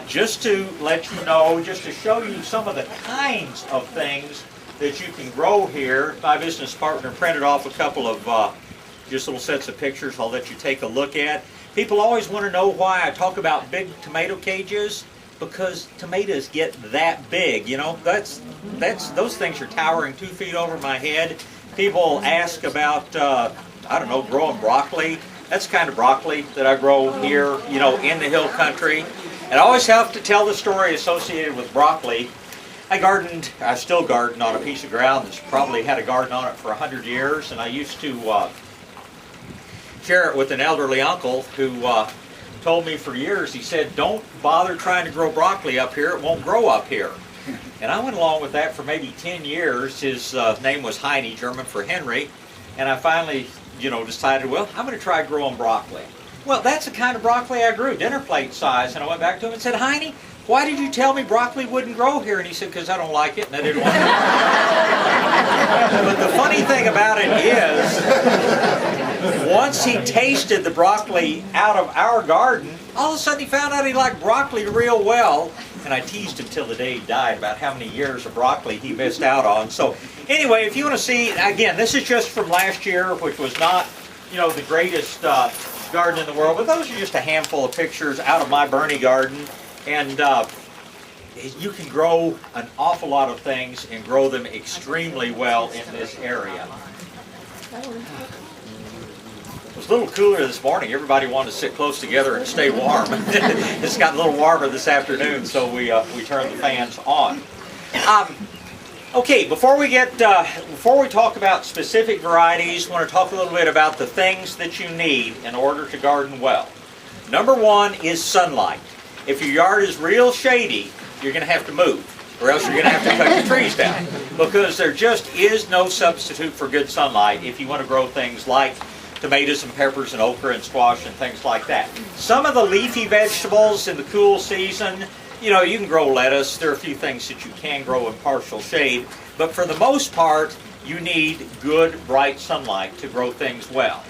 Just to let you know, just to show you some of the kinds of things that you can grow here. My business partner printed off a couple of just little sets of pictures I'll let you take a look at. People always want to know why I talk about big tomato cages, because tomatoes get that big. You know, those things are towering 2 feet over my head. People ask about, I don't know, growing broccoli. That's the kind of broccoli that I grow here, you know, in the hill country. And I always have to tell the story associated with broccoli. I still garden on a piece of ground that's probably had a garden on it for 100 years, and I used to share it with an elderly uncle who told me for years, he said, don't bother trying to grow broccoli up here, it won't grow up here. And I went along with that for maybe 10 years. His name was Heine, German for Henry, and I finally, you know, decided, well, I'm going to try growing broccoli. Well, that's the kind of broccoli I grew, dinner plate size. And I went back to him and said, Heine, why did you tell me broccoli wouldn't grow here? And he said, because I don't like it and I didn't want it. But the funny thing about it is, once he tasted the broccoli out of our garden, all of a sudden he found out he liked broccoli real well. And I teased him till the day he died about how many years of broccoli he missed out on. So anyway, if you want to see, again, this is just from last year, which was not, you know, the greatest garden in the world, but those are just a handful of pictures out of my Bernie garden. And you can grow an awful lot of things and grow them extremely well in this area. It was a little cooler this morning. Everybody wanted to sit close together and stay warm. It's gotten a little warmer this afternoon, so we turned the fans on. Okay, before we talk about specific varieties, I want to talk a little bit about the things that you need in order to garden well. Number one is sunlight. If your yard is real shady, you're going to have to move, or else you're going to have to cut your trees down, because there just is no substitute for good sunlight if you want to grow things like tomatoes and peppers and okra and squash and things like that. Some of the leafy vegetables in the cool season, you know, you can grow lettuce. There are a few things that you can grow in partial shade, but for the most part, you need good, bright sunlight to grow things well.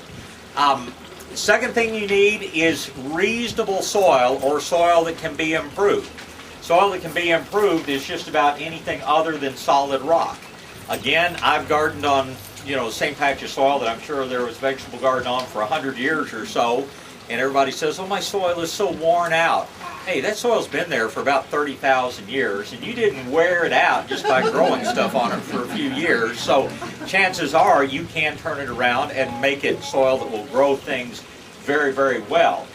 The second thing you need is reasonable soil, or soil that can be improved. Soil that can be improved is just about anything other than solid rock. Again, I've gardened on, you know, the same patch of soil that I'm sure there was vegetable garden on for 100 years or so, and everybody says, oh, my soil is so worn out. Hey, that soil's been there for about 30,000 years, and you didn't wear it out just by growing stuff on it for a few years. So chances are you can turn it around and make it soil that will grow things very, very well.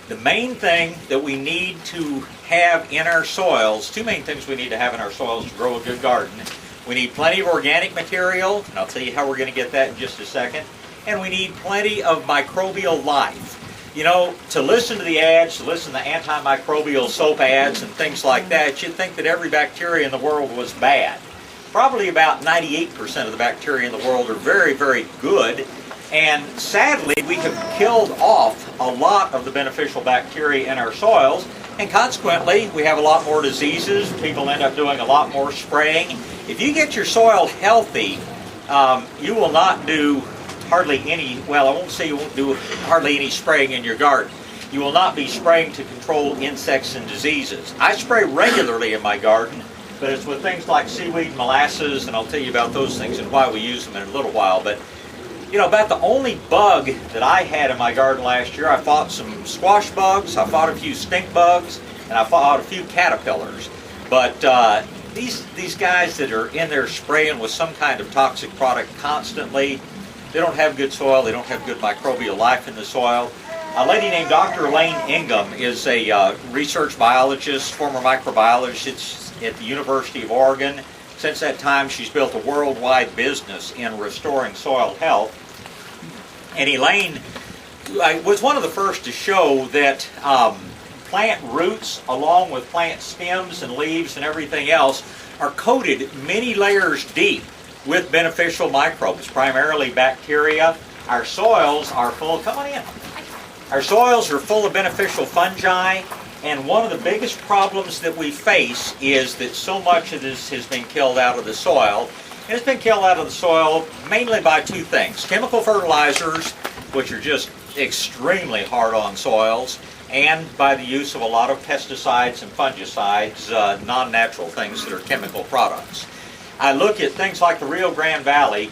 The main thing that we need to have in our soils, two main things we need to have in our soils to grow a good garden. We need plenty of organic material, and I'll tell you how we're going to get that in just a second. And we need plenty of microbial life. You know, to listen to the ads, to listen to the antimicrobial soap ads and things like that, you'd think that every bacteria in the world was bad. Probably about 98% of the bacteria in the world are very, very good. And sadly, we have killed off a lot of the beneficial bacteria in our soils, and consequently, we have a lot more diseases. People end up doing a lot more spraying. If you get your soil healthy, you will not do hardly any, well, I won't say you won't do hardly any spraying in your garden. You will not be spraying to control insects and diseases. I spray regularly in my garden, but it's with things like seaweed, molasses, and I'll tell you about those things and why we use them in a little while. But you know, about the only bug that I had in my garden last year, I fought some squash bugs, I fought a few stink bugs, and I fought a few caterpillars. But these guys that are in there spraying with some kind of toxic product constantly, they don't have good soil, they don't have good microbial life in the soil. A lady named Dr. Elaine Ingham is a research biologist, former microbiologist at the University of Oregon. Since that time, she's built a worldwide business in restoring soil health. And Elaine was one of the first to show that plant roots, along with plant stems and leaves and everything else, are coated many layers deep with beneficial microbes, primarily bacteria. Our soils are full, come on in. Our soils are full of beneficial fungi, and one of the biggest problems that we face is that so much of this has been killed out of the soil. And it's been killed out of the soil mainly by two things. Chemical fertilizers, which are just extremely hard on soils, and by the use of a lot of pesticides and fungicides, non-natural things that are chemical products. I look at things like the Rio Grande Valley.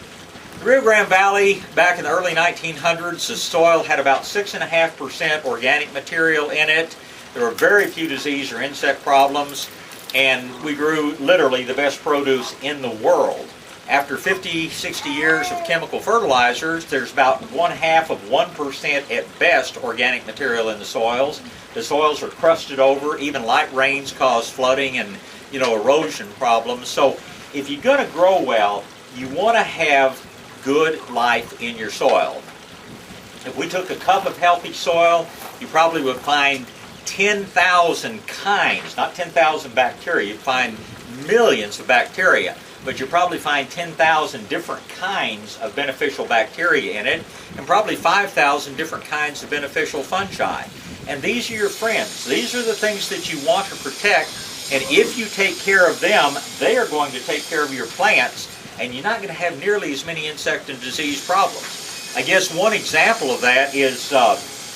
The Rio Grande Valley, back in the early 1900s, the soil had about 6.5% organic material in it. There were very few disease or insect problems, and we grew literally the best produce in the world. After 50, 60 years of chemical fertilizers, there's about 0.5% at best organic material in the soils. The soils are crusted over. Even light rains cause flooding and erosion problems. So if you're going to grow well, you want to have good life in your soil. If we took a cup of healthy soil, you probably would find 10,000 kinds, not 10,000 bacteria. You'd find millions of bacteria, but you'll probably find 10,000 different kinds of beneficial bacteria in it, and probably 5,000 different kinds of beneficial fungi. And these are your friends. These are the things that you want to protect, and if you take care of them, they are going to take care of your plants, and you're not going to have nearly as many insect and disease problems. I guess one example of that is,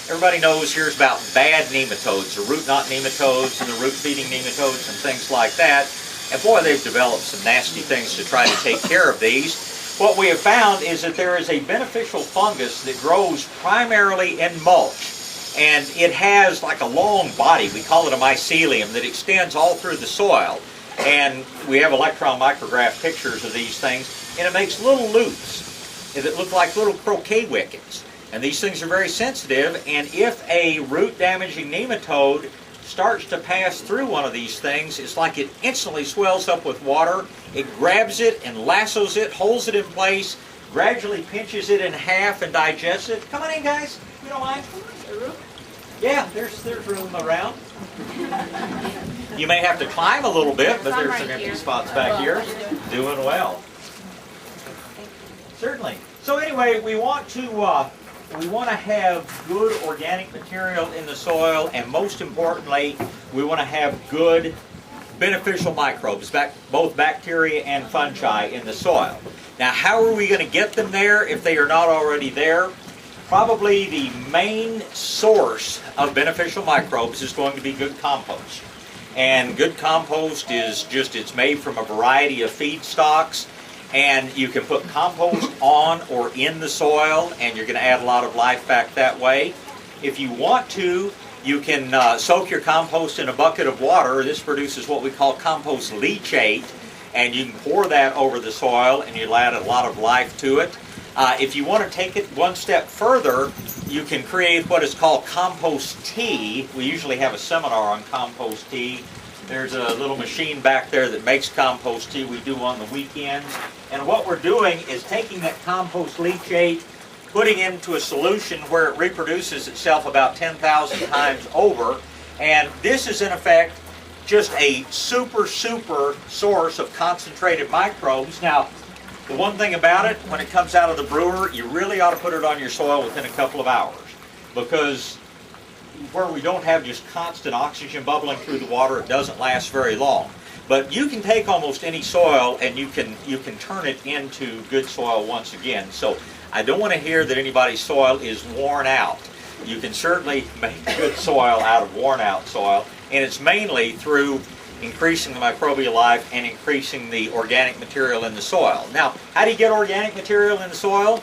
everybody hears about bad nematodes, the root knot nematodes and the root feeding nematodes and things like that. And boy, they've developed some nasty things to try to take care of these. What we have found is that there is a beneficial fungus that grows primarily in mulch. And it has like a long body, we call it a mycelium, that extends all through the soil. And we have electron micrograph pictures of these things, and it makes little loops that look like little croquet wickets. And these things are very sensitive, and if a root-damaging nematode starts to pass through one of these things, it's like it instantly swells up with water. It grabs it and lassos it, holds it in place, gradually pinches it in half and digests it. Come on in, guys. You don't mind? Yeah, there's room around. You may have to climb a little bit, but there's some empty spots back here. Doing well. Certainly. So anyway, we want to have good organic material in the soil, and most importantly, we want to have good beneficial microbes, both bacteria and fungi in the soil. Now, how are we going to get them there if they are not already there? Probably the main source of beneficial microbes is going to be good compost. And good compost is it's made from a variety of feedstocks. And you can put compost on or in the soil, and you're going to add a lot of life back that way. If you want to, you can soak your compost in a bucket of water. This produces what we call compost leachate, and you can pour that over the soil, and you'll add a lot of life to it. If you want to take it one step further, you can create what is called compost tea. We usually have a seminar on compost tea. There's a little machine back there that makes compost tea we do on the weekends. And what we're doing is taking that compost leachate, putting it into a solution where it reproduces itself about 10,000 times over. And this is in effect just a super source of concentrated microbes. Now, the one thing about it, when it comes out of the brewer, you really ought to put it on your soil within a couple of hours, because where we don't have just constant oxygen bubbling through the water, it doesn't last very long. But you can take almost any soil and you can turn it into good soil once again. So I don't want to hear that anybody's soil is worn out. You can certainly make good soil out of worn out soil, and it's mainly through increasing the microbial life and increasing the organic material in the soil. Now, how do you get organic material in the soil?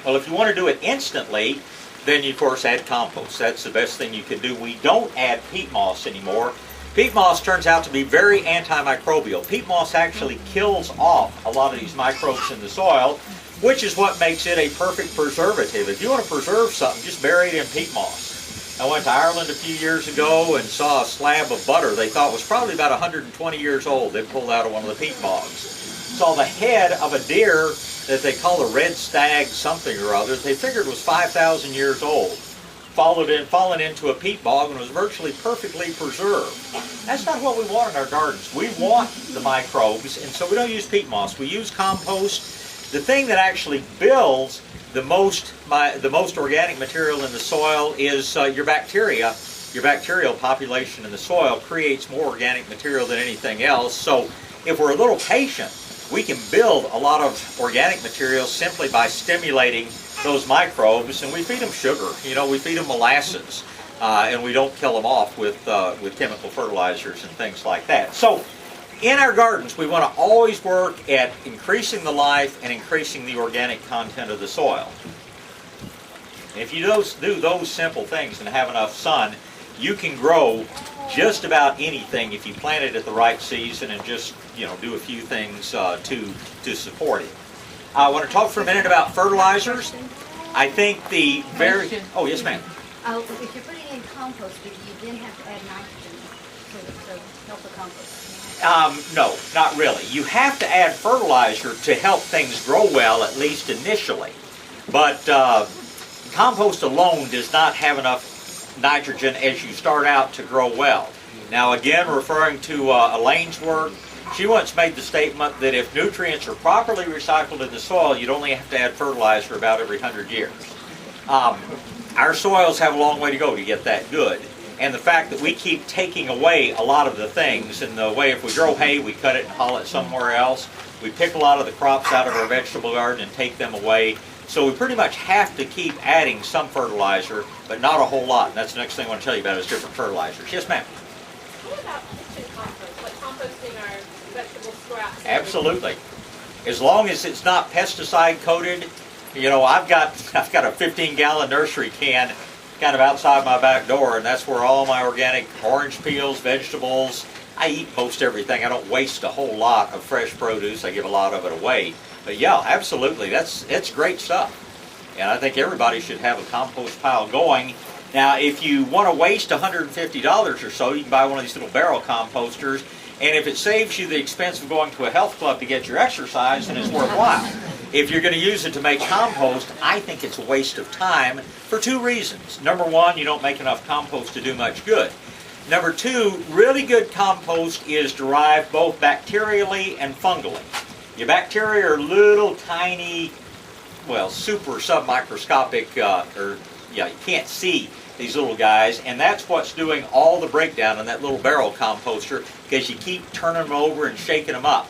Well, if you want to do it instantly, then you of course add compost. That's the best thing you can do. We don't add peat moss anymore. Peat moss turns out to be very antimicrobial. Peat moss actually kills off a lot of these microbes in the soil, which is what makes it a perfect preservative. If you want to preserve something, just bury it in peat moss. I went to Ireland a few years ago and saw a slab of butter they thought was probably about 120 years old. They pulled out of one of the peat bogs. Saw the head of a deer that they call a red stag something or other. They figured was 5,000 years old. Fallen into a peat bog and was virtually perfectly preserved. That's not what we want in our gardens. We want the microbes, and so we don't use peat moss. We use compost. The thing that actually builds the most organic material in the soil is your bacteria. Your bacterial population in the soil creates more organic material than anything else. So if we're a little patient, we can build a lot of organic material simply by stimulating those microbes, and we feed them sugar. We feed them molasses. and we don't kill them off with chemical fertilizers and things like that. So in our gardens, we want to always work at increasing the life and increasing the organic content of the soil. And if you do those simple things and have enough sun, you can grow just about anything if you plant it at the right season and just do a few things to support it. I want to talk for a minute about fertilizers. I think the very... Oh, yes, ma'am. If you're putting in compost, do you then have to add nitrogen to help the compost? No, not really. You have to add fertilizer to help things grow well, at least initially. But compost alone does not have enough nitrogen as you start out to grow well. Now again, referring to Elaine's work, she once made the statement that if nutrients are properly recycled in the soil, you'd only have to add fertilizer about every 100 years. Our soils have a long way to go to get that good. And the fact that we keep taking away a lot of the things, in the way if we grow hay, we cut it and haul it somewhere else. We pick a lot of the crops out of our vegetable garden and take them away. So we pretty much have to keep adding some fertilizer, but not a whole lot. And that's the next thing I want to tell you about is different fertilizers. Yes, ma'am? What about kitchen compost, like composting our vegetable scraps? Absolutely. As long as it's not pesticide coated. I've got a 15-gallon nursery can kind of outside my back door, and that's where all my organic orange peels, vegetables, I eat most everything. I don't waste a whole lot of fresh produce. I give a lot of it away. But yeah, absolutely, it's great stuff. And I think everybody should have a compost pile going. Now, if you want to waste $150 or so, you can buy one of these little barrel composters. And if it saves you the expense of going to a health club to get your exercise, then it's worthwhile. If you're going to use it to make compost, I think it's a waste of time for two reasons. Number one, you don't make enough compost to do much good. Number two, really good compost is derived both bacterially and fungally. Your bacteria are little tiny, well, super submicroscopic, you can't see these little guys, and that's what's doing all the breakdown in that little barrel composter because you keep turning them over and shaking them up.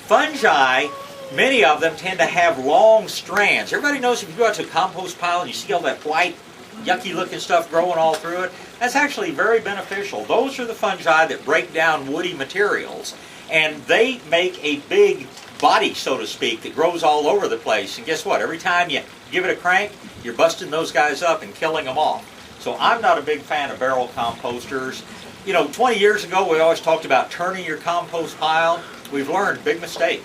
Fungi, many of them tend to have long strands. Everybody knows if you go out to a compost pile and you see all that white, yucky looking stuff growing all through it, that's actually very beneficial. Those are the fungi that break down woody materials, and they make a big body, so to speak, that grows all over the place. And guess what? Every time you give it a crank, you're busting those guys up and killing them off. So I'm not a big fan of barrel composters. 20 years ago we always talked about turning your compost pile. We've learned, big mistake.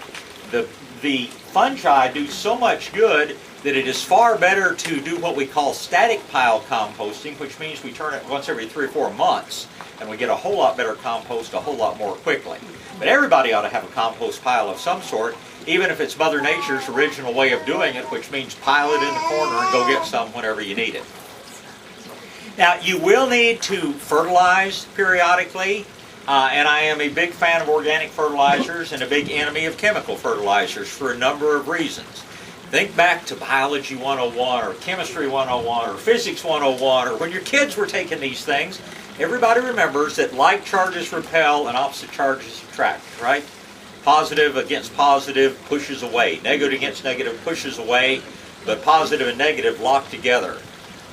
The fungi do so much good that it is far better to do what we call static pile composting, which means we turn it once every 3 or 4 months, and we get a whole lot better compost a whole lot more quickly. But everybody ought to have a compost pile of some sort, even if it's Mother Nature's original way of doing it, which means pile it in the corner and go get some whenever you need it. Now, you will need to fertilize periodically, and I am a big fan of organic fertilizers and a big enemy of chemical fertilizers for a number of reasons. Think back to Biology 101 or Chemistry 101 or Physics 101, or when your kids were taking these things, everybody remembers that like charges repel and opposite charges attract, right? Positive against positive pushes away. Negative against negative pushes away, but positive and negative lock together.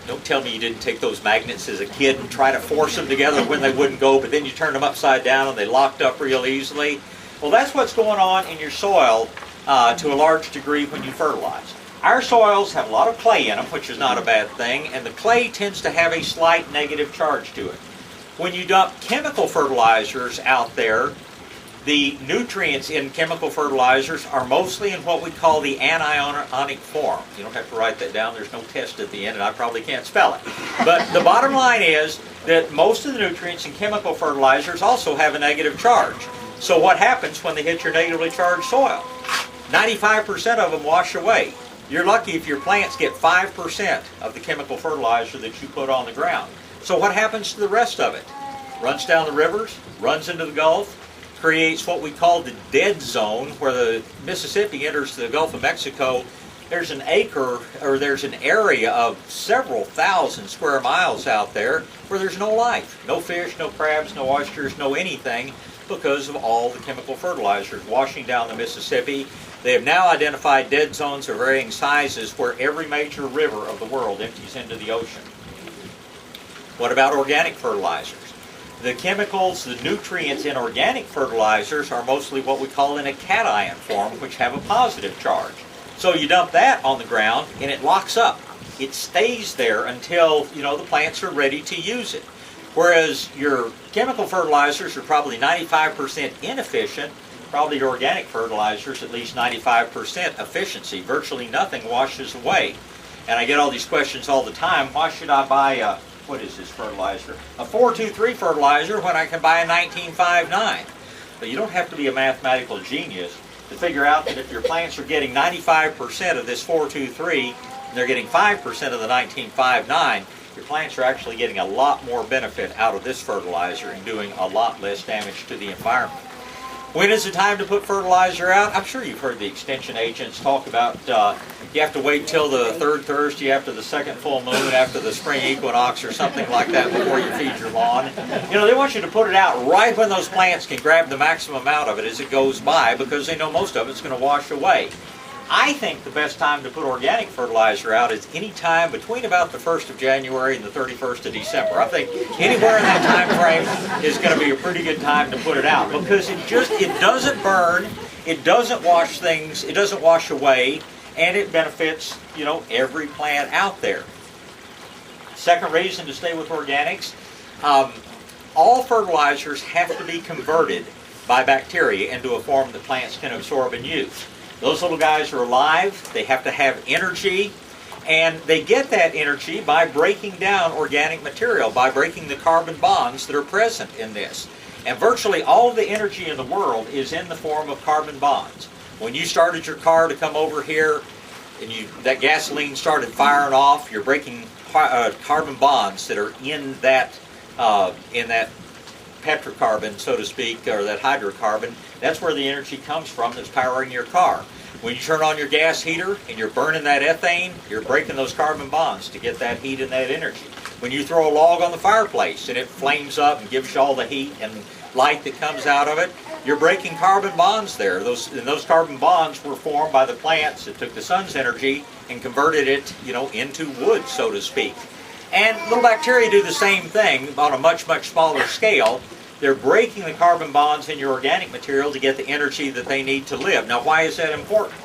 Don't tell me you didn't take those magnets as a kid and try to force them together when they wouldn't go, but then you turned them upside down and they locked up real easily. Well, that's what's going on in your soil to a large degree when you fertilize. Our soils have a lot of clay in them, which is not a bad thing, and the clay tends to have a slight negative charge to it. When you dump chemical fertilizers out there, the nutrients in chemical fertilizers are mostly in what we call the anionic form. You don't have to write that down. There's no test at the end, and I probably can't spell it. But the bottom line is that most of the nutrients in chemical fertilizers also have a negative charge. So what happens when they hit your negatively charged soil? 95% of them wash away. You're lucky if your plants get 5% of the chemical fertilizer that you put on the ground. So what happens to the rest of it? Runs down the rivers, runs into the Gulf, creates what we call the dead zone, where the Mississippi enters the Gulf of Mexico. There's an acre, or there's an area of several thousand square miles out there where there's no life. No fish, no crabs, no oysters, no anything, because of all the chemical fertilizers washing down the Mississippi. They have now identified dead zones of varying sizes where every major river of the world empties into the ocean. What about organic fertilizers? The chemicals, the nutrients in organic fertilizers are mostly what we call in a cation form, which have a positive charge. So you dump that on the ground and it locks up. It stays there until, the plants are ready to use it. Whereas your chemical fertilizers are probably 95% inefficient, probably your organic fertilizers at least 95% efficiency. Virtually nothing washes away. And I get all these questions all the time. Why should I buy what is this fertilizer? A 423 fertilizer when I can buy a 1959. But you don't have to be a mathematical genius to figure out that if your plants are getting 95% of this 423 and they're getting 5% of the 1959, your plants are actually getting a lot more benefit out of this fertilizer and doing a lot less damage to the environment. When is the time to put fertilizer out? I'm sure you've heard the extension agents talk about you have to wait till the third Thursday after the second full moon, after the spring equinox or something like that before you feed your lawn. They want you to put it out right when those plants can grab the maximum amount of it as it goes by, because they know most of it's going to wash away. I think the best time to put organic fertilizer out is any time between about the 1st of January and the 31st of December. I think anywhere in that time frame is going to be a pretty good time to put it out, because it doesn't burn, it doesn't wash things, it doesn't wash away, and it benefits, every plant out there. Second reason to stay with organics, all fertilizers have to be converted by bacteria into a form that plants can absorb and use. Those little guys are alive, they have to have energy, and they get that energy by breaking down organic material, by breaking the carbon bonds that are present in this. And virtually all of the energy in the world is in the form of carbon bonds. When you started your car to come over here and that gasoline started firing off, you're breaking carbon bonds that are in that petrocarbon, so to speak, or that hydrocarbon. That's where the energy comes from that's powering your car. When you turn on your gas heater and you're burning that ethane, you're breaking those carbon bonds to get that heat and that energy. When you throw a log on the fireplace and it flames up and gives you all the heat and light that comes out of it, you're breaking carbon bonds there. Those carbon bonds were formed by the plants that took the sun's energy and converted it, into wood, so to speak. And little bacteria do the same thing on a much, much smaller scale. They're breaking the carbon bonds in your organic material to get the energy that they need to live. Now, why is that important?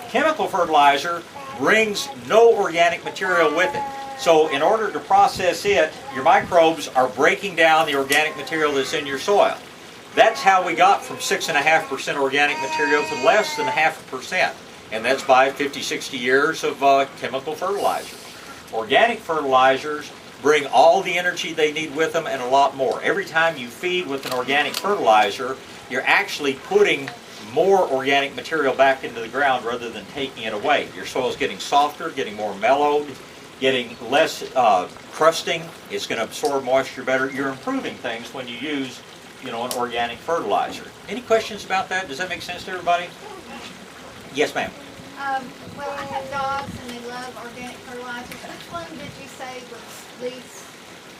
Chemical fertilizer brings no organic material with it. So in order to process it, your microbes are breaking down the organic material that's in your soil. That's how we got from 6.5% organic material to less than 0.5%. And that's by 50, 60 years of chemical fertilizers. Organic fertilizers bring all the energy they need with them and a lot more. Every time you feed with an organic fertilizer, you're actually putting more organic material back into the ground rather than taking it away. Your soil's getting softer, getting more mellowed, getting less crusting. It's going to absorb moisture better. You're improving things when you use, an organic fertilizer. Any questions about that? Does that make sense to everybody? Yes, ma'am. Well, I have dogs and they love organic fertilizers. Which one did you say was least?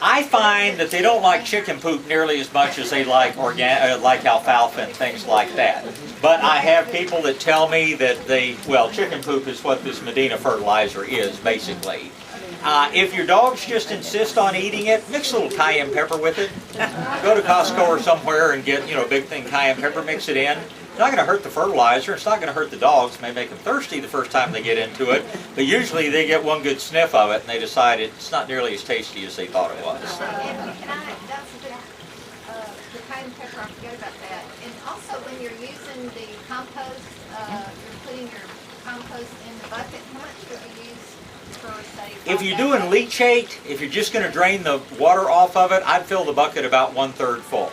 I find that they don't like chicken poop nearly as much as they like like alfalfa and things like that. But I have people that tell me that chicken poop is what this Medina fertilizer is, basically. If your dogs just insist on eating it, mix a little cayenne pepper with it. Go to Costco or somewhere and get, a big thing cayenne pepper, mix it in. It's not going to hurt the fertilizer. It's not going to hurt the dogs. It may make them thirsty the first time they get into it, but usually they get one good sniff of it and they decide it's not nearly as tasty as they thought it was. And that's a good, the cayenne pepper, I forgot about that. And also when you're using the compost, you're putting your compost in the bucket, how much would you use for, say, if you're doing leachate, if you're just going to drain the water off of it, I'd fill the bucket about 1/3 full.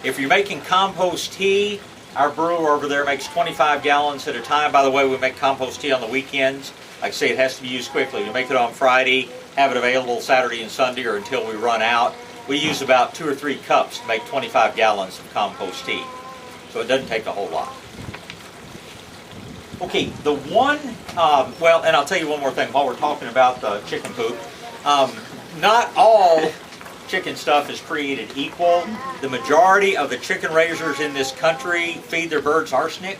If you're making compost tea, our brewer over there makes 25 gallons at a time. By the way, we make compost tea on the weekends. Like I say, it has to be used quickly. You make it on Friday, have it available Saturday and Sunday or until we run out. We use about 2 or 3 cups to make 25 gallons of compost tea. So it doesn't take a whole lot. Okay, the one, and I'll tell you one more thing while we're talking about the chicken poop. Not all chicken stuff is created equal. The majority of the chicken raisers in this country feed their birds arsenic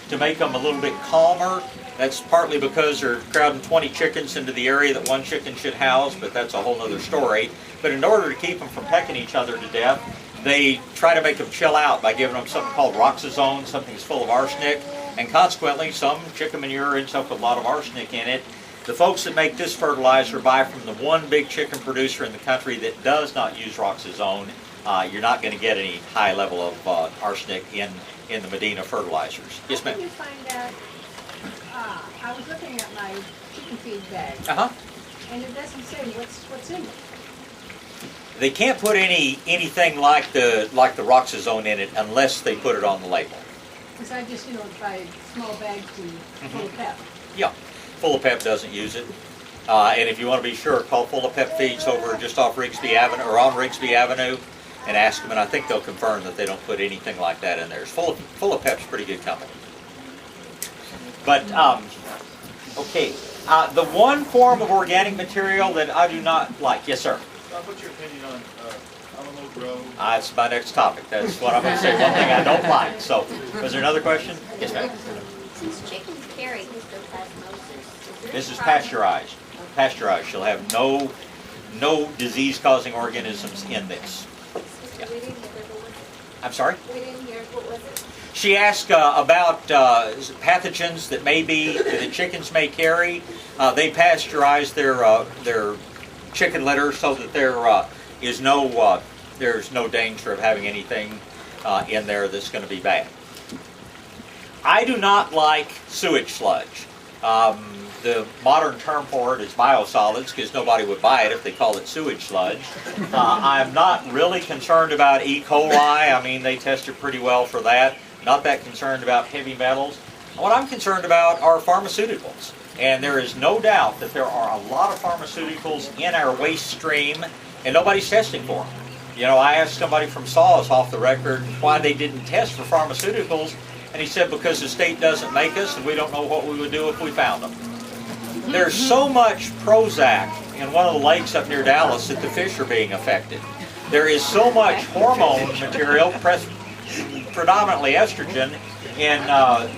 to make them a little bit calmer. That's partly because they're crowding 20 chickens into the area that one chicken should house, but that's a whole other story. but in order to keep them from pecking each other to death, they try to make them chill out by giving them something called roxazone, something that's full of arsenic, and consequently some chicken manure ends up with a lot of arsenic in it. The folks that make this fertilizer buy from the one big chicken producer in the country that does not use roxazone. You're not going to get any high level of arsenic in the Medina fertilizers. Yes, How ma'am. can you find out? I was looking at my chicken feed bag, and it doesn't say what's in it. They can't put anything like the roxazone in it unless they put it on the label. Because I just, buy small bags full of pep. Yeah, Full of Pep doesn't use it. And if you want to be sure, call Full of Pep Feeds over just off Rigsby Avenue or on Rigsby Avenue and ask them, and I think they'll confirm that they don't put anything like that in there. Full of Pep's a pretty good company. But, okay, the one form of organic material that I do not like, yes sir? What's your opinion on alamo grow? That's my next topic. That's what I'm going to say, one thing I don't like. So, was there another question? Yes ma'am. Since chickens carry histoplasmosis, This is pasteurized. Pasteurized. She'll have no disease-causing organisms in this. Yeah. I'm sorry? We didn't hear, what was it? She asked about pathogens that the chickens may carry. They pasteurize their chicken litter so that there's no danger of having anything in there that's going to be bad. I do not like sewage sludge. The modern term for it is biosolids because nobody would buy it if they called it sewage sludge. I'm not really concerned about E. coli. I mean, they test it pretty well for that. Not that concerned about heavy metals. What I'm concerned about are pharmaceuticals. And there is no doubt that there are a lot of pharmaceuticals in our waste stream and nobody's testing for them. I asked somebody from SAWS off the record why they didn't test for pharmaceuticals, and he said because the state doesn't make us and we don't know what we would do if we found them. There's so much Prozac in one of the lakes up near Dallas that the fish are being affected. There is so much hormone material, predominantly estrogen, in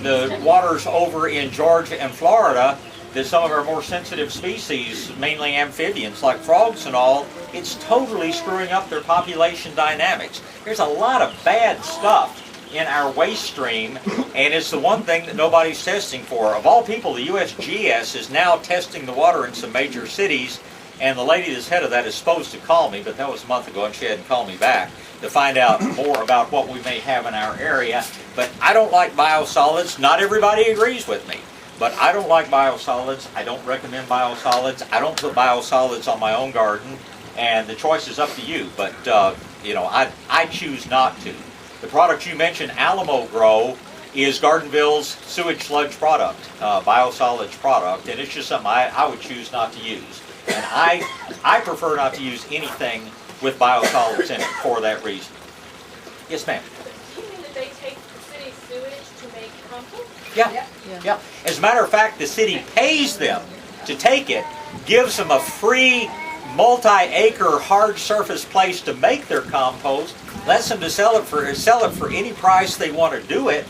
the waters over in Georgia and Florida that some of our more sensitive species, mainly amphibians like frogs and all, it's totally screwing up their population dynamics. There's a lot of bad stuff in our waste stream, and it's the one thing that nobody's testing for. Of all people, the USGS is now testing the water in some major cities, and the lady that's head of that is supposed to call me, but that was a month ago and she hadn't called me back to find out more about what we may have in our area. But I don't like biosolids. Not everybody agrees with me, but I don't like biosolids. I don't recommend biosolids. I don't put biosolids on my own garden, and the choice is up to you, but I choose not to. The product you mentioned, Alamo Grow, is Gardenville's sewage sludge product, biosolids product, and it's just something I would choose not to use. And I prefer not to use anything with biosolids in it for that reason. Yes, ma'am. Do you mean that they take the city's sewage to make compost? Yeah. As a matter of fact, the city pays them to take it, gives them a free multi-acre hard surface place to make their compost, lets them to sell it for any price they want to do it.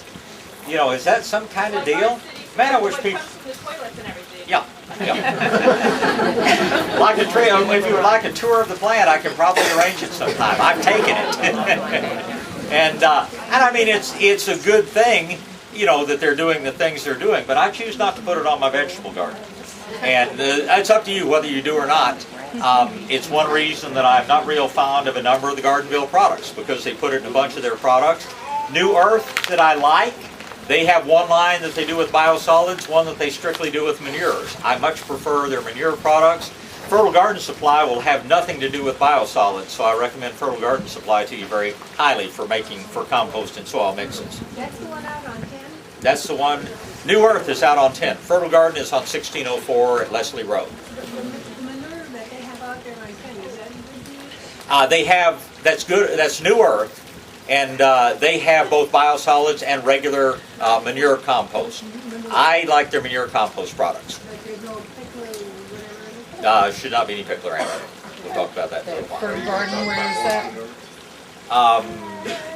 Is that some kind of deal? Man, I wish people. The toilets and everything. Yeah. If you would like a tour of the plant, I can probably arrange it sometime. I've taken it, and I mean it's a good thing, that they're doing the things they're doing. But I choose not to put it on my vegetable garden, and it's up to you whether you do or not. It's one reason that I'm not real fond of a number of the Gardenville products because they put it in a bunch of their products. New Earth that I like. They have one line that they do with biosolids, one that they strictly do with manures. I much prefer their manure products. Fertile Garden Supply will have nothing to do with biosolids, so I recommend Fertile Garden Supply to you very highly for compost and soil mixes. That's the one out on 10? That's the one. New Earth is out on 10. Fertile Garden is on 1604 at Leslie Road. The manure that they have out there on 10, is that good? That's good. That's New Earth. And they have both biosolids and regular manure compost. I like their manure compost products. But there's no pickler or whatever in it? Should not be any pickle around it. We'll talk about that in a little while. Fertile Garden, where is that?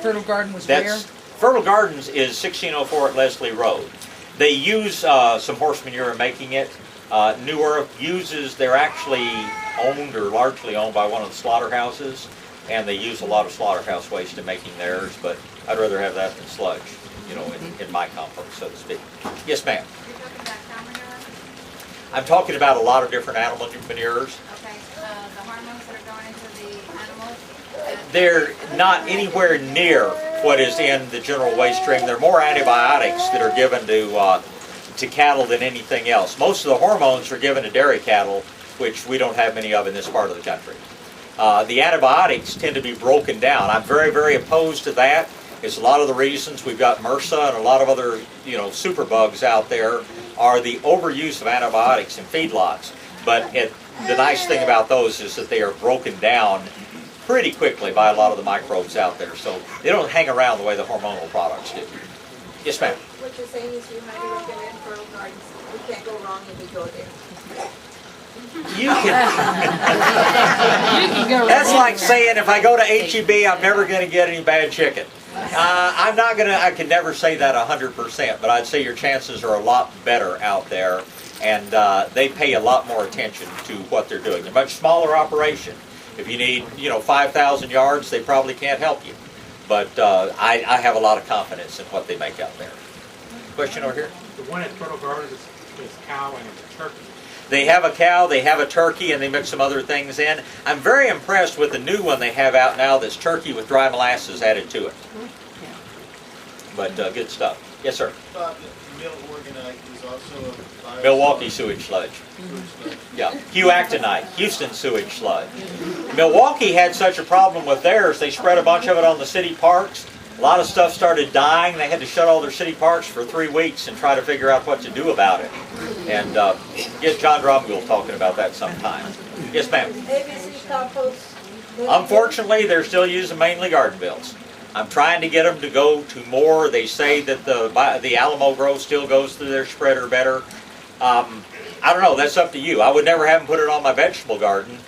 Fertile Garden was where? Fertile Gardens is 1604 at Leslie Road. They use some horse manure in making it. New Earth uses, they're actually owned or largely owned by one of the slaughterhouses, and they use a lot of slaughterhouse waste in making theirs, but I'd rather have that than sludge, you know, in my compost, so to speak. Yes, ma'am. You're talking about cow manure? I'm talking about a lot of different animal manures. Okay, the hormones that are going into the animals? They're not anywhere near what is in the general waste stream. They're more antibiotics that are given to cattle than anything else. Most of the hormones are given to dairy cattle, which we don't have many of in this part of the country. The antibiotics tend to be broken down. I'm very, very opposed to that. It's a lot of the reasons we've got MRSA and a lot of other, you know, superbugs out there are the overuse of antibiotics in feedlots. But the nice thing about those is that they are broken down pretty quickly by a lot of the microbes out there. So they don't hang around the way the hormonal products do. Yes, ma'am. What you're saying is you highly recommend fertile gardens. We can't go wrong if we go there. You can. That's like saying if I go to HEB, I'm never going to get any bad chicken. I'm not going to, I can never say that 100%, but I'd say your chances are a lot better out there, and they pay a lot more attention to what they're doing. They're a much smaller operation. If you need, you know, 5,000 yards, they probably can't help you. But I have a lot of confidence in what they make out there. Question over here? The one at Fertile Gardens is cow and it's turkey. They have a cow, they have a turkey, and they mix some other things in. I'm very impressed with the new one they have out now that's turkey with dry molasses added to it. But good stuff. Yes, sir. Bob, mill organite is also a Milwaukee sewage sludge. Yeah. Actinite, Houston sewage sludge. Milwaukee had such a problem with theirs, they spread a bunch of it on the city parks. A lot of stuff started dying. They had to shut all their city parks for 3 weeks and try to figure out what to do about it. And get John Dromgoole talking about that sometime. Yes, ma'am. ABC compost. Unfortunately, they're still using mainly garden bills. I'm trying to get them to go to more. They say that the Alamo growth still goes through their spreader better. I don't know. That's up to you. I would never have them put it on my vegetable garden.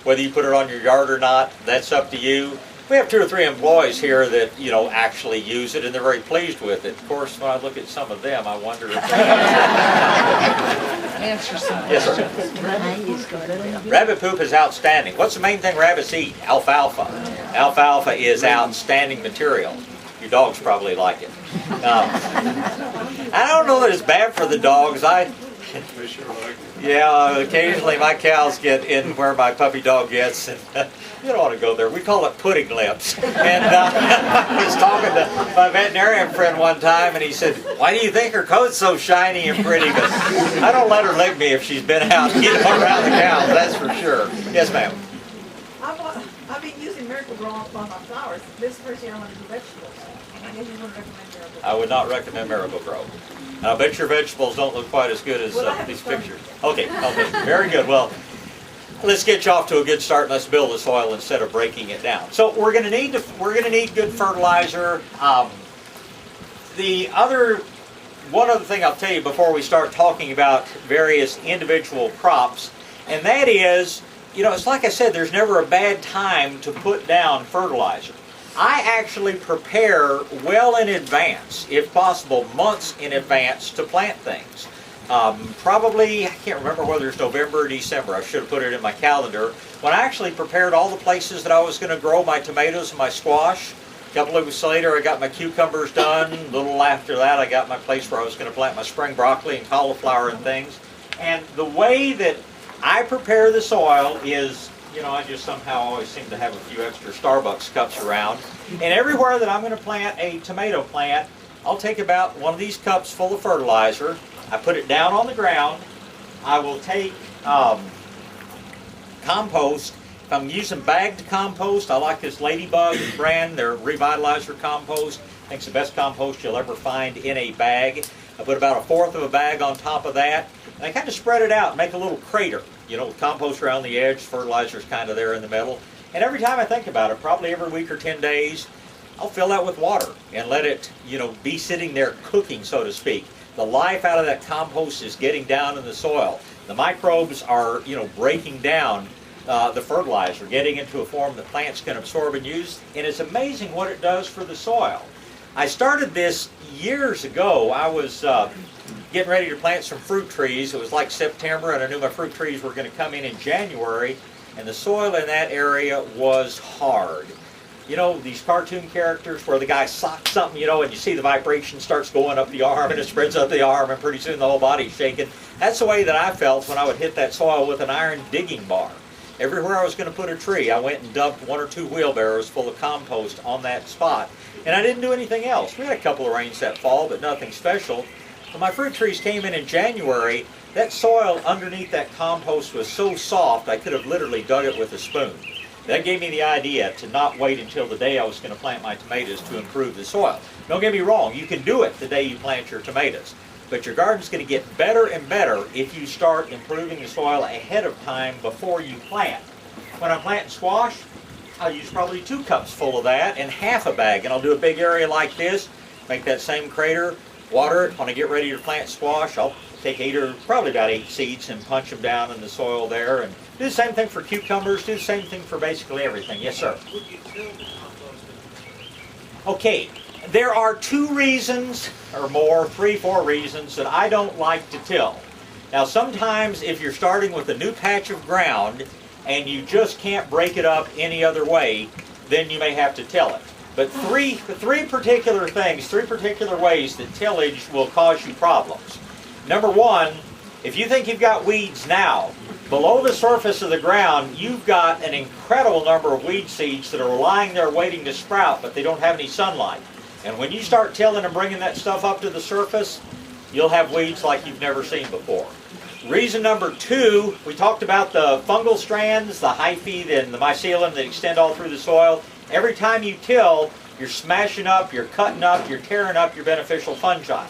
Whether you put it on your yard or not, that's up to you. We have 2 or 3 employees here that, you know, actually use it, and they're very pleased with it. Of course, when I look at some of them, I wonder if Answer some. Yes, sir. Rabbit poop is outstanding. What's the main thing rabbits eat? Alfalfa. Alfalfa is outstanding material. Your dogs probably like it. I don't know that it's bad for the dogs. They sure like it. Yeah, occasionally my cows get in where my puppy dog gets, and you don't want to go there. We call it pudding lips. And I was talking to my veterinarian friend one time, and he said, "Why do you think her coat's so shiny and pretty?" But I don't let her lick me if she's been out, you know, around the cows. That's for sure. Yes, ma'am. I've been using Miracle Grow on my flowers. This first year I want to do vegetables. I guess you wouldn't recommend Miracle Grow. I would not recommend Miracle Grow. And I bet your vegetables don't look quite as good as these pictures. Okay, very good. Well, let's get you off to a good start. Let's build the soil instead of breaking it down. So we're going to need good fertilizer. One other thing I'll tell you before we start talking about various individual crops, and that is, you know, it's like I said, there's never a bad time to put down fertilizer. I actually prepare well in advance, if possible, months in advance to plant things. Probably, I can't remember whether it's November or December. I should have put it in my calendar. When I actually prepared all the places that I was going to grow my tomatoes and my squash. A couple of weeks later, I got my cucumbers done. A little after that, I got my place where I was going to plant my spring broccoli and cauliflower and things. And the way that I prepare the soil is, you know, I just somehow always seem to have a few extra Starbucks cups around. And everywhere that I'm going to plant a tomato plant, I'll take about one of these cups full of fertilizer. I put it down on the ground. I will take compost. If I'm using bagged compost, I like this Ladybug brand, their Revitalizer compost. I think it's the best compost you'll ever find in a bag. I put about 1/4 of a bag on top of that, and I kind of spread it out and make a little crater. You know, with compost around the edge, fertilizer's kind of there in the middle. And every time I think about it, probably every week or 10 days, I'll fill that with water and let it, you know, be sitting there cooking, so to speak. The life out of that compost is getting down in the soil. The microbes are, you know, breaking down the fertilizer, getting into a form that plants can absorb and use, and it's amazing what it does for the soil. I started this years ago. I was getting ready to plant some fruit trees. It was like September, and I knew my fruit trees were going to come in January. and the soil in that area was hard. You know, these cartoon characters where the guy socks something, you know, and you see the vibration starts going up the arm and it spreads up the arm and pretty soon the whole body's shaking. That's the way that I felt when I would hit that soil with an iron digging bar. Everywhere I was going to put a tree, I went and dumped 1 or 2 wheelbarrows full of compost on that spot. And I didn't do anything else. We had a couple of rains that fall, but nothing special. When my fruit trees came in January, that soil underneath that compost was so soft I could have literally dug it with a spoon. That gave me the idea to not wait until the day I was going to plant my tomatoes to improve the soil. Don't get me wrong, you can do it the day you plant your tomatoes. But your garden's going to get better and better if you start improving the soil ahead of time before you plant. When I'm planting squash, I'll use probably 2 cups full of that and half a bag. And I'll do a big area like this, make that same crater, water it. When I get ready to plant squash, I'll take 8 or probably about 8 seeds and punch them down in the soil there. And do the same thing for cucumbers, do the same thing for basically everything. Yes, sir? Would you till the compost? Okay, there are 2 reasons or more, 3, 4 reasons that I don't like to till. Now sometimes if you're starting with a new patch of ground and you just can't break it up any other way, then you may have to till it. But three particular things, 3 particular ways that tillage will cause you problems. Number 1, if you think you've got weeds now, below the surface of the ground, you've got an incredible number of weed seeds that are lying there waiting to sprout, but they don't have any sunlight. And when you start tilling and bringing that stuff up to the surface, you'll have weeds like you've never seen before. Reason number 2, we talked about the fungal strands, the hyphae and the mycelium that extend all through the soil. Every time you till, you're smashing up, you're cutting up, you're tearing up your beneficial fungi.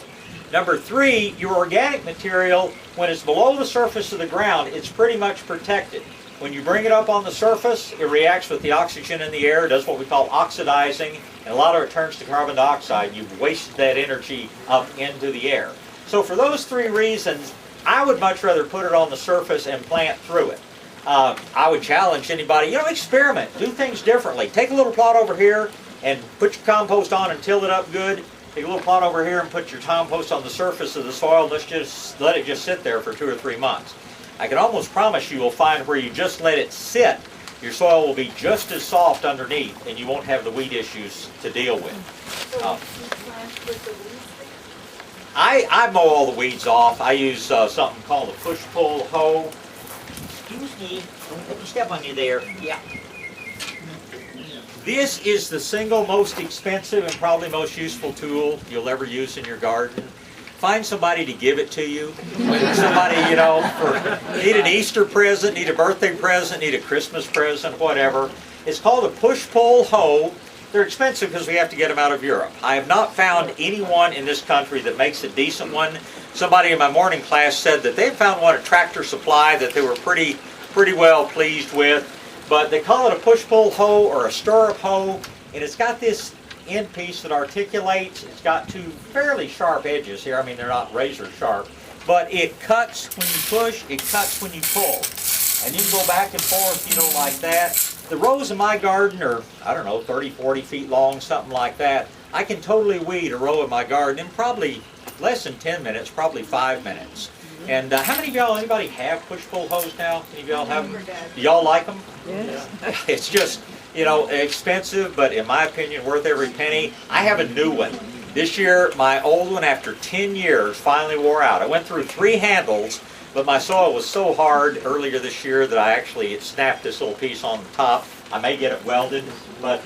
Number 3, your organic material, when it's below the surface of the ground, it's pretty much protected. When you bring it up on the surface, it reacts with the oxygen in the air, does what we call oxidizing, and a lot of it turns to carbon dioxide. You've wasted that energy up into the air. So for those 3 reasons, I would much rather put it on the surface and plant through it. I would challenge anybody, you know, experiment, do things differently. Take a little plot over here and put your compost on and till it up good. Take a little plot over here and put your compost on the surface of the soil. Let's just let it just sit there for 2 or 3 months. I can almost promise you will find where you just let it sit, your soil will be just as soft underneath and you won't have the weed issues to deal with. I mow all the weeds off. I use something called a push-pull hoe. Excuse me, don't let me step on you there. Yeah. This is the single most expensive and probably most useful tool you'll ever use in your garden. Find somebody to give it to you. Somebody, you know, need an Easter present, need a birthday present, need a Christmas present, whatever. It's called a push-pull hoe. They're expensive because we have to get them out of Europe. I have not found anyone in this country that makes a decent one. Somebody in my morning class said that they found one at Tractor Supply that they were pretty well pleased with. But they call it a push-pull hoe or a stirrup hoe, and it's got this end piece that articulates. It's got 2 fairly sharp edges here. I mean, they're not razor sharp, but it cuts when you push, it cuts when you pull. And you can go back and forth, you know, like that. The rows in my garden are, I don't know, 30, 40 feet long, something like that. I can totally weed a row in my garden in probably less than 10 minutes, probably 5 minutes. And how many of y'all, anybody have push-pull hoes now? Any of y'all have them? Do y'all like them? Yes. It's just, you know, expensive, but in my opinion, worth every penny. I have a new one. This year, my old one, after 10 years, finally wore out. I went through 3 handles, but my soil was so hard earlier this year that it snapped this little piece on the top. I may get it welded, but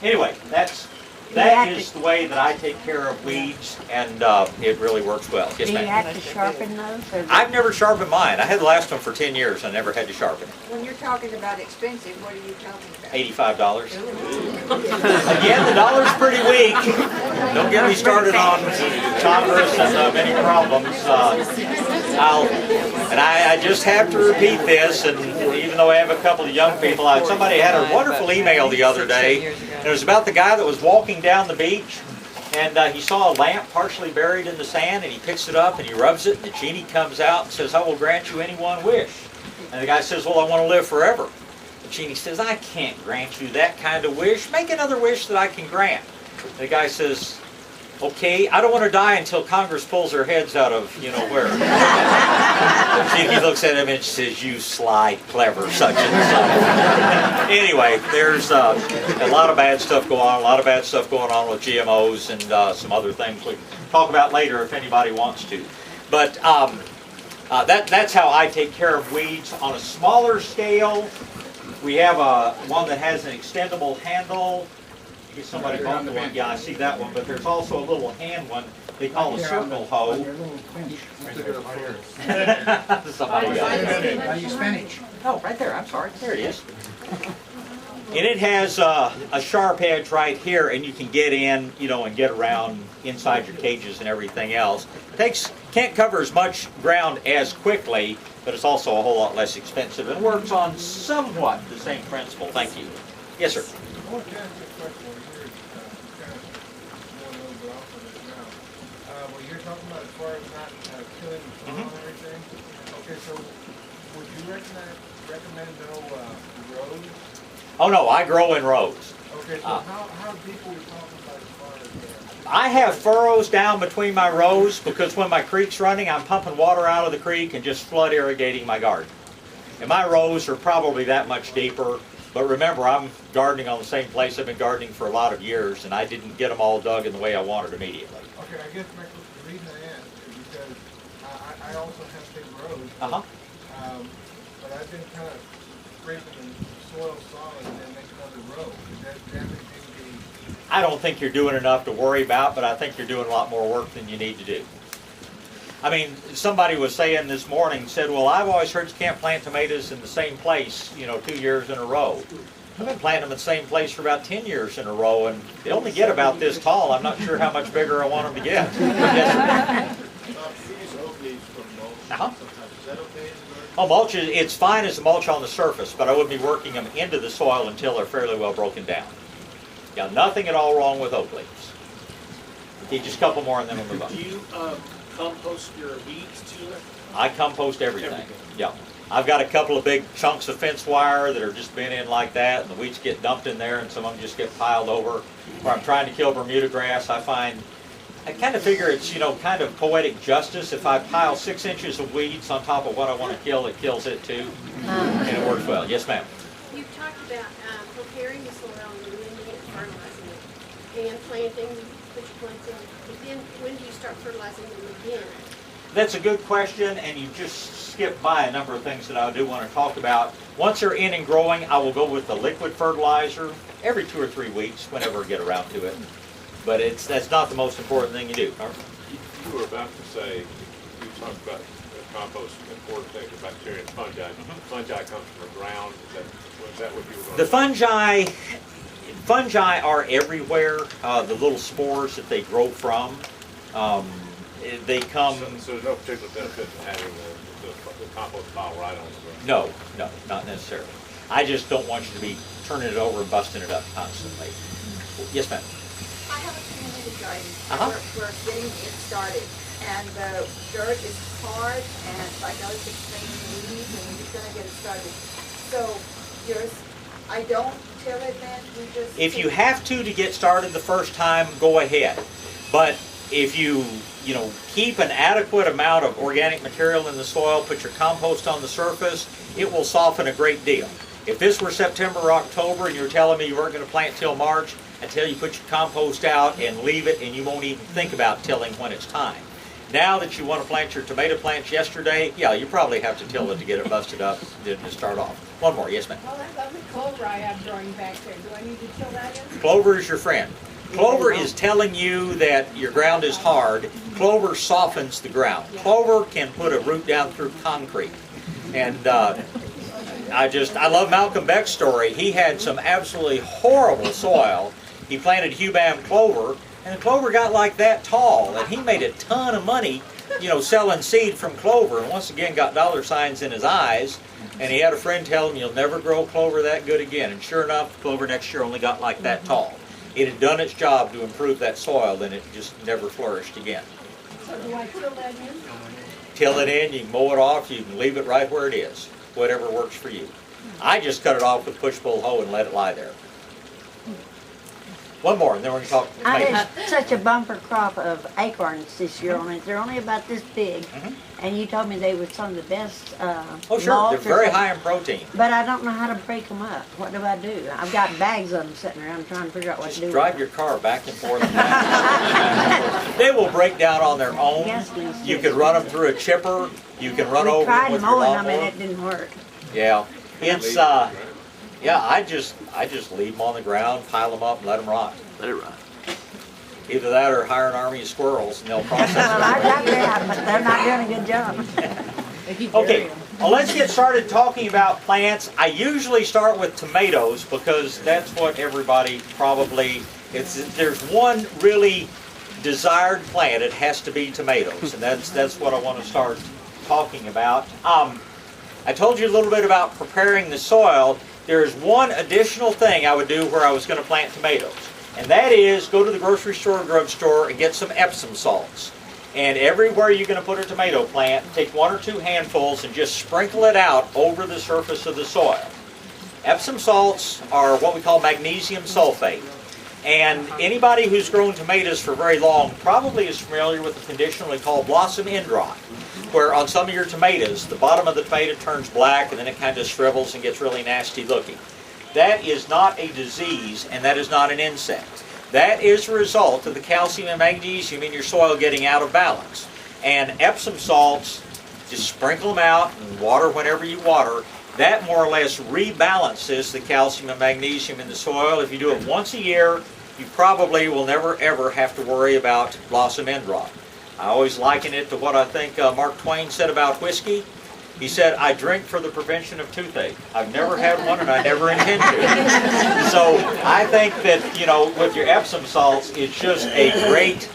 anyway, that is the way that I take care of weeds, and it really works well. Yes, Do you ma'am. have to sharpen those? Or I've never sharpened mine. I had the last one for 10 years. I never had to sharpen it. When you're talking about expensive, what are you talking about? $85. Again, the dollar's pretty weak. Don't get me started on Congress and many problems. I just have to repeat this, and even though I have a couple of young people, somebody had a wonderful email the other day, and it was about the guy that was walking down the beach, and he saw a lamp partially buried in the sand, and he picks it up and he rubs it, and the genie comes out and says, "I will grant you any one wish." And the guy says, "Well, I want to live forever." The genie says, "I can't grant you that kind of wish. Make another wish that I can grant." The guy says, Okay, I don't want to die until Congress pulls their heads out of, you know, where. He looks at him and says, "You sly, clever, such and such." Anyway, there's a lot of bad stuff going on, with GMOs and some other things we can talk about later if anybody wants to. But that's how I take care of weeds. On a smaller scale, we have one that has an extendable handle. Get somebody bought the one. Yeah, I see that one. But there's also a little hand one they call a circle hoe. Somebody got it. Spinach. Oh, right there. I'm sorry. There it is. And it has a sharp edge right here, and you can get in, you know, and get around inside your cages and everything else. Can't cover as much ground as quickly, but it's also a whole lot less expensive and works on somewhat the same principle. Thank you. Yes, sir. You're talking about as far as not killing the soil and everything. Okay, so would you recommend no rows? Oh no, I grow in rows. Okay, so how deep are we talking about as far as I have furrows down between my rows because when my creek's running, I'm pumping water out of the creek and just flood irrigating my garden. And my rows are probably that much deeper. But remember, I'm gardening on the same place I've been gardening for a lot of years, and I didn't get them all dug in the way I wanted immediately. Okay, I guess the reason I asked is because I also have big rows. But I've been kind of scraping the soil solid and then make another row. Is that damaging the... I don't think you're doing enough to worry about, but I think you're doing a lot more work than you need to do. I mean, somebody was saying this morning, said, well, I've always heard you can't plant tomatoes in the same place, you know, 2 years in a row. I've been planting them in the same place for about 10 years in a row, and they only get about this tall. I'm not sure how much bigger I want them to get. Yes, oh, mulch, it's fine as a mulch on the surface, but I would be working them into the soil until they're fairly well broken down. Yeah, nothing at all wrong with oak leaves. Just a couple more and then we'll move on. Do you compost your weeds too? I compost everything. Yeah. I've got a couple of big chunks of fence wire that are just bent in like that, and the weeds get dumped in there, and some of them just get piled over. Where I'm trying to kill Bermuda grass, I kind of figure it's, you know, kind of poetic justice. If I pile 6 inches of weeds on top of what I want to kill, it kills it too. And it works well. Yes, ma'am. You've talked about preparing the soil and then fertilizing it and planting, put your plants in. But then when do you start fertilizing them again? That's a good question, and you just skipped by a number of things that I do want to talk about. Once they're in and growing, I will go with the liquid fertilizer every 2 or 3 weeks, whenever I get around to it. But that's not the most important thing you do. You were about to say, you talked about compost, important things, bacteria and fungi. Fungi comes from the ground. Was that what you were going to say? The fungi are everywhere. The little spores that they grow from. They come... So there's no particular benefit in having the compost pile right on the ground? No, not necessarily. I just don't want you to be turning it over and busting it up constantly. Yes, ma'am. I have a community garden. We're getting it started. And the dirt is hard, and I know it's extremely weedy, and we're just going to get it started. So I don't till it then? If you have to get started the first time, go ahead. But if you keep an adequate amount of organic material in the soil, put your compost on the surface, it will soften a great deal. If this were September or October and you're telling me you weren't going to plant till March, until you put your compost out and leave it, and you won't even think about tilling when it's time. Now that you want to plant your tomato plants yesterday, yeah, you probably have to till it to get it busted up to start off. One more, yes ma'am. Well, that lovely clover I have growing back there, do I need to till that in? Clover is your friend. Clover is telling you that your ground is hard. Clover softens the ground. Clover can put a root down through concrete. And I love Malcolm Beck's story. He had some absolutely horrible soil. He planted Hubam clover, and the clover got like that tall, and he made a ton of money, selling seed from clover, and once again got dollar signs in his eyes, and he had a friend tell him, you'll never grow clover that good again, and sure enough, clover next year only got like that tall. It had done its job to improve that soil, and it just never flourished again. So do I till that in? Till it in, you can mow it off, you can leave it right where it is, whatever works for you. I just cut it off with push-pull hoe and let it lie there. One more, and then we're going to talk I tomatoes. did such a bumper crop of acorns this year on it. They're only about this big. And you told me they were some of the best Oh, sure. malts They're or very something. high in protein. But I don't know how to break them up. What do I do? I've got bags of them sitting around trying to figure out what Just to do. drive your car back and forth. And back and forth. They will break down on their own. Yes, please. You could run them through a chipper. You can run We over them tried with your mowing them lawnmower. and it didn't work. Yeah, it's yeah. I just leave them on the ground, pile them up, and let them rot. Let it rot. Either that or hire an army of squirrels, and they'll process Well, I it. got that, but they're not doing a good job. Okay, well, let's get started talking about plants. I usually start with tomatoes because that's what everybody probably. There's one really desired plant. It has to be tomatoes, and that's what I want to start talking about. I told you a little bit about preparing the soil. There's one additional thing I would do where I was going to plant tomatoes, and that is go to the grocery store or drugstore and get some Epsom salts. And everywhere you're going to put a tomato plant, take 1 or 2 handfuls and just sprinkle it out over the surface of the soil. Epsom salts are what we call magnesium sulfate. And anybody who's grown tomatoes for very long probably is familiar with a condition we call blossom end rot, where on some of your tomatoes, the bottom of the tomato turns black and then it kind of shrivels and gets really nasty looking. That is not a disease and that is not an insect. That is a result of the calcium and magnesium in your soil getting out of balance. And Epsom salts, just sprinkle them out and water whenever you water. That more or less rebalances the calcium and magnesium in the soil. If you do it once a year, you probably will never ever have to worry about blossom end rot. I always liken it to what I think Mark Twain said about whiskey. He said, I drink for the prevention of toothache. I've never had one and I never intend to. So I think that, you know, with your Epsom salts, it's just a great,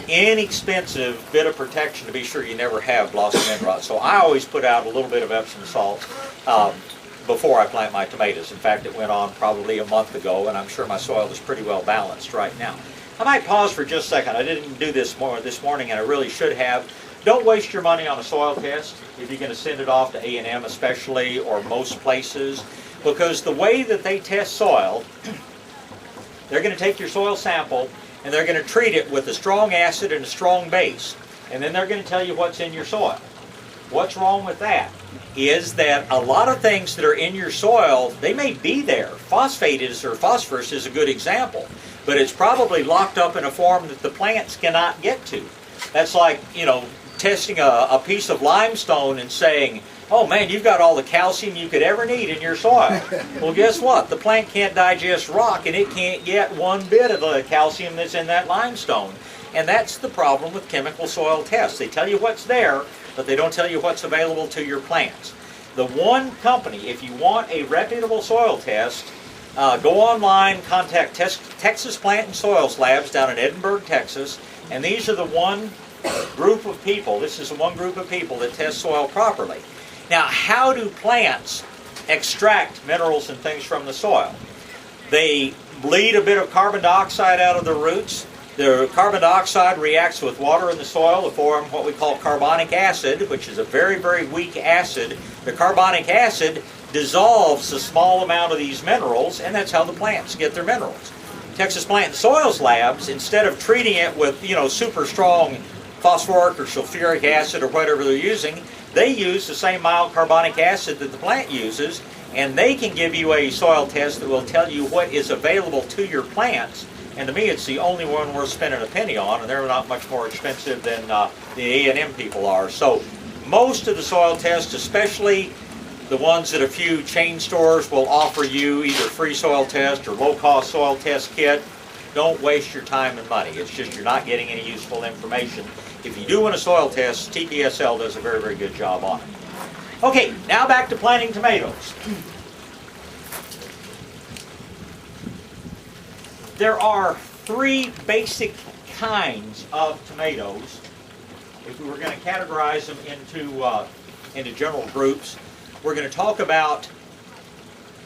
inexpensive bit of protection to be sure you never have blossom end rot. So I always put out a little bit of Epsom salts before I plant my tomatoes. In fact, it went on probably a month ago, and I'm sure my soil is pretty well balanced right now. I might pause for just a second. I didn't do this this morning, and I really should have. Don't waste your money on a soil test if you're going to send it off to A&M especially, or most places, because the way that they test soil, they're going to take your soil sample and they're going to treat it with a strong acid and a strong base, and then they're going to tell you what's in your soil. What's wrong with that is that a lot of things that are in your soil, they may be there. Phosphorus is a good example, but it's probably locked up in a form that the plants cannot get to. That's like, you know, testing a piece of limestone and saying, oh man, you've got all the calcium you could ever need in your soil. Well, guess what? The plant can't digest rock and it can't get one bit of the calcium that's in that limestone. And that's the problem with chemical soil tests. They tell you what's there, but they don't tell you what's available to your plants. The one company, if you want a reputable soil test, go online, contact Texas Plant and Soils Labs down in Edinburgh, Texas, and these are the one group of people, this is the one group of people that test soil properly. Now, how do plants extract minerals and things from the soil? They bleed a bit of carbon dioxide out of the roots. The carbon dioxide reacts with water in the soil to form what we call carbonic acid, which is a very, very weak acid. The carbonic acid dissolves a small amount of these minerals, and that's how the plants get their minerals. Texas Plant and Soils Labs, instead of treating it with, you know, super strong phosphoric or sulfuric acid or whatever they're using, they use the same mild carbonic acid that the plant uses, and they can give you a soil test that will tell you what is available to your plants. And to me, it's the only one worth spending a penny on, and they're not much more expensive than the A&M people are. So most of the soil tests, especially the ones that a few chain stores will offer you, either free soil test or low-cost soil test kit, don't waste your time and money. It's just you're not getting any useful information. If you do want a soil test, TPSL does a very, very good job on it. Okay, now back to planting tomatoes. There are 3 basic kinds of tomatoes. If we were going to categorize them into general groups, we're going to talk about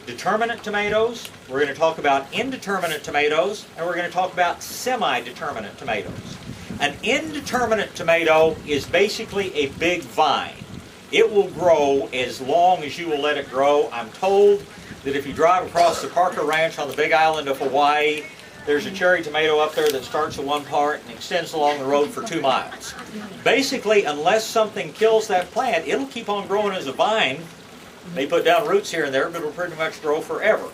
determinate tomatoes, we're going to talk about indeterminate tomatoes, and we're going to talk about semi-determinate tomatoes. An indeterminate tomato is basically a big vine. It will grow as long as you will let it grow. I'm told that if you drive across the Parker Ranch on the Big Island of Hawaii, there's a cherry tomato up there that starts at one part and extends along the road for 2 miles. Basically, unless something kills that plant, it'll keep on growing as a vine. They put down roots here and there, but it'll pretty much grow forever.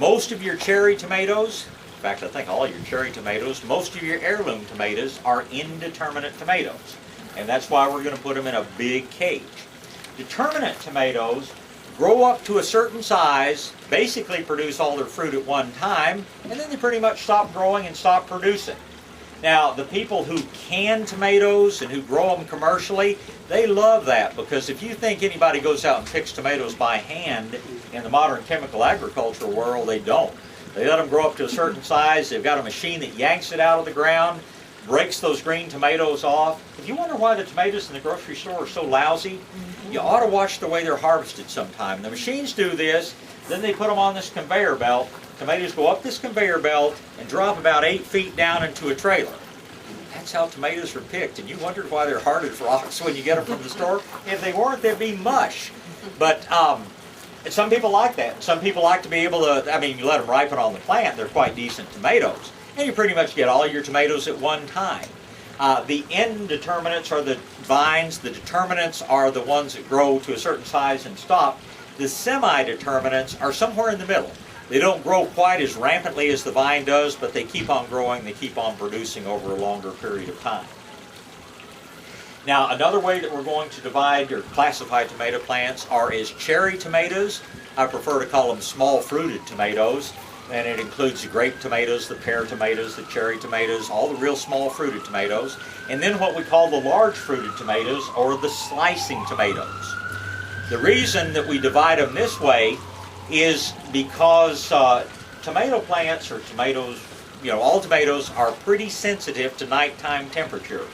Most of your cherry tomatoes, in fact, I think all your cherry tomatoes, most of your heirloom tomatoes are indeterminate tomatoes. And that's why we're going to put them in a big cage. Determinate tomatoes grow up to a certain size, basically produce all their fruit at one time, and then they pretty much stop growing and stop producing. Now, the people who can tomatoes and who grow them commercially, they love that, because if you think anybody goes out and picks tomatoes by hand in the modern chemical agricultural world, they don't. They let them grow up to a certain size. They've got a machine that yanks it out of the ground, breaks those green tomatoes off. If you wonder why the tomatoes in the grocery store are so lousy, you ought to watch the way they're harvested sometime. The machines do this, then they put them on this conveyor belt. Tomatoes go up this conveyor belt and drop about 8 feet down into a trailer. That's how tomatoes are picked, and you wondered why they're hard as rocks when you get them from the store. If they weren't, they'd be mush. But some people like that. Some people like to be able to, I mean, you let them ripen on the plant, they're quite decent tomatoes. And you pretty much get all your tomatoes at one time. The indeterminates are the vines. The determinants are the ones that grow to a certain size and stop. The semi-determinants are somewhere in the middle. They don't grow quite as rampantly as the vine does, but they keep on growing, they keep on producing over a longer period of time. Now, another way that we're going to divide or classify tomato plants are as cherry tomatoes. I prefer to call them small fruited tomatoes. And it includes the grape tomatoes, the pear tomatoes, the cherry tomatoes, all the real small fruited tomatoes. And then what we call the large fruited tomatoes, or the slicing tomatoes. The reason that we divide them this way is because tomato plants, or tomatoes, all tomatoes are pretty sensitive to nighttime temperatures.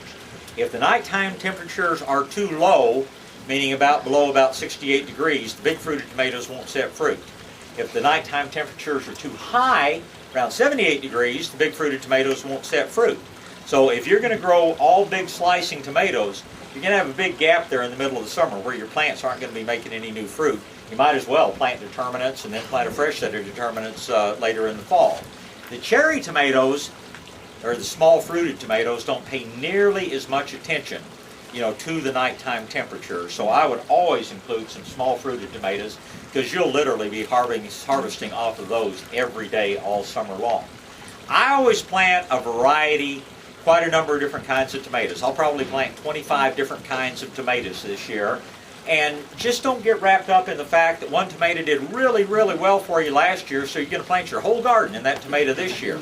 If the nighttime temperatures are too low, meaning below about 68 degrees, the big fruited tomatoes won't set fruit. If the nighttime temperatures are too high, around 78 degrees, the big fruited tomatoes won't set fruit. So if you're going to grow all big slicing tomatoes, you're going to have a big gap there in the middle of the summer where your plants aren't going to be making any new fruit. You might as well plant determinants and then plant a fresh set of determinants later in the fall. The cherry tomatoes, or the small fruited tomatoes, don't pay nearly as much attention to the nighttime temperature. So I would always include some small fruited tomatoes, because you'll literally be harvesting off of those every day all summer long. I always plant a variety, quite a number of different kinds of tomatoes. I'll probably plant 25 different kinds of tomatoes this year. And just don't get wrapped up in the fact that one tomato did really, really well for you last year, so you're going to plant your whole garden in that tomato this year.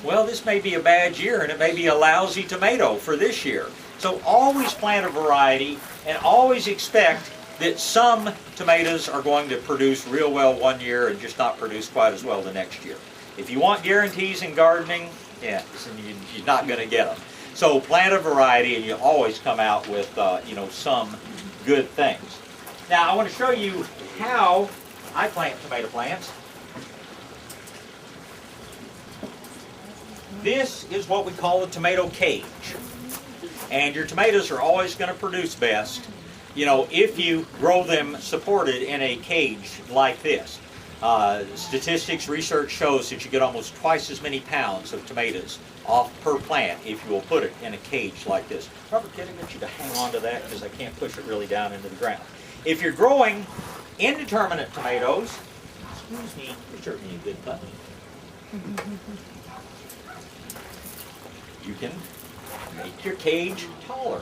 Well, this may be a bad year, and it may be a lousy tomato for this year. So always plant a variety, and always expect that some tomatoes are going to produce real well one year and just not produce quite as well the next year. If you want guarantees in gardening, you're not going to get them. So plant a variety, and you always come out with some good things. Now I want to show you how I plant tomato plants. This is what we call a tomato cage. And your tomatoes are always going to produce best, if you grow them supported in a cage like this. Statistics, research shows that you get almost twice as many pounds of tomatoes off per plant if you will put it in a cage like this. Remember, kid, I get you to hang on to that because I can't push it really down into the ground. If you're growing indeterminate tomatoes, excuse me, you're certainly a good puppy. You can make your cage taller.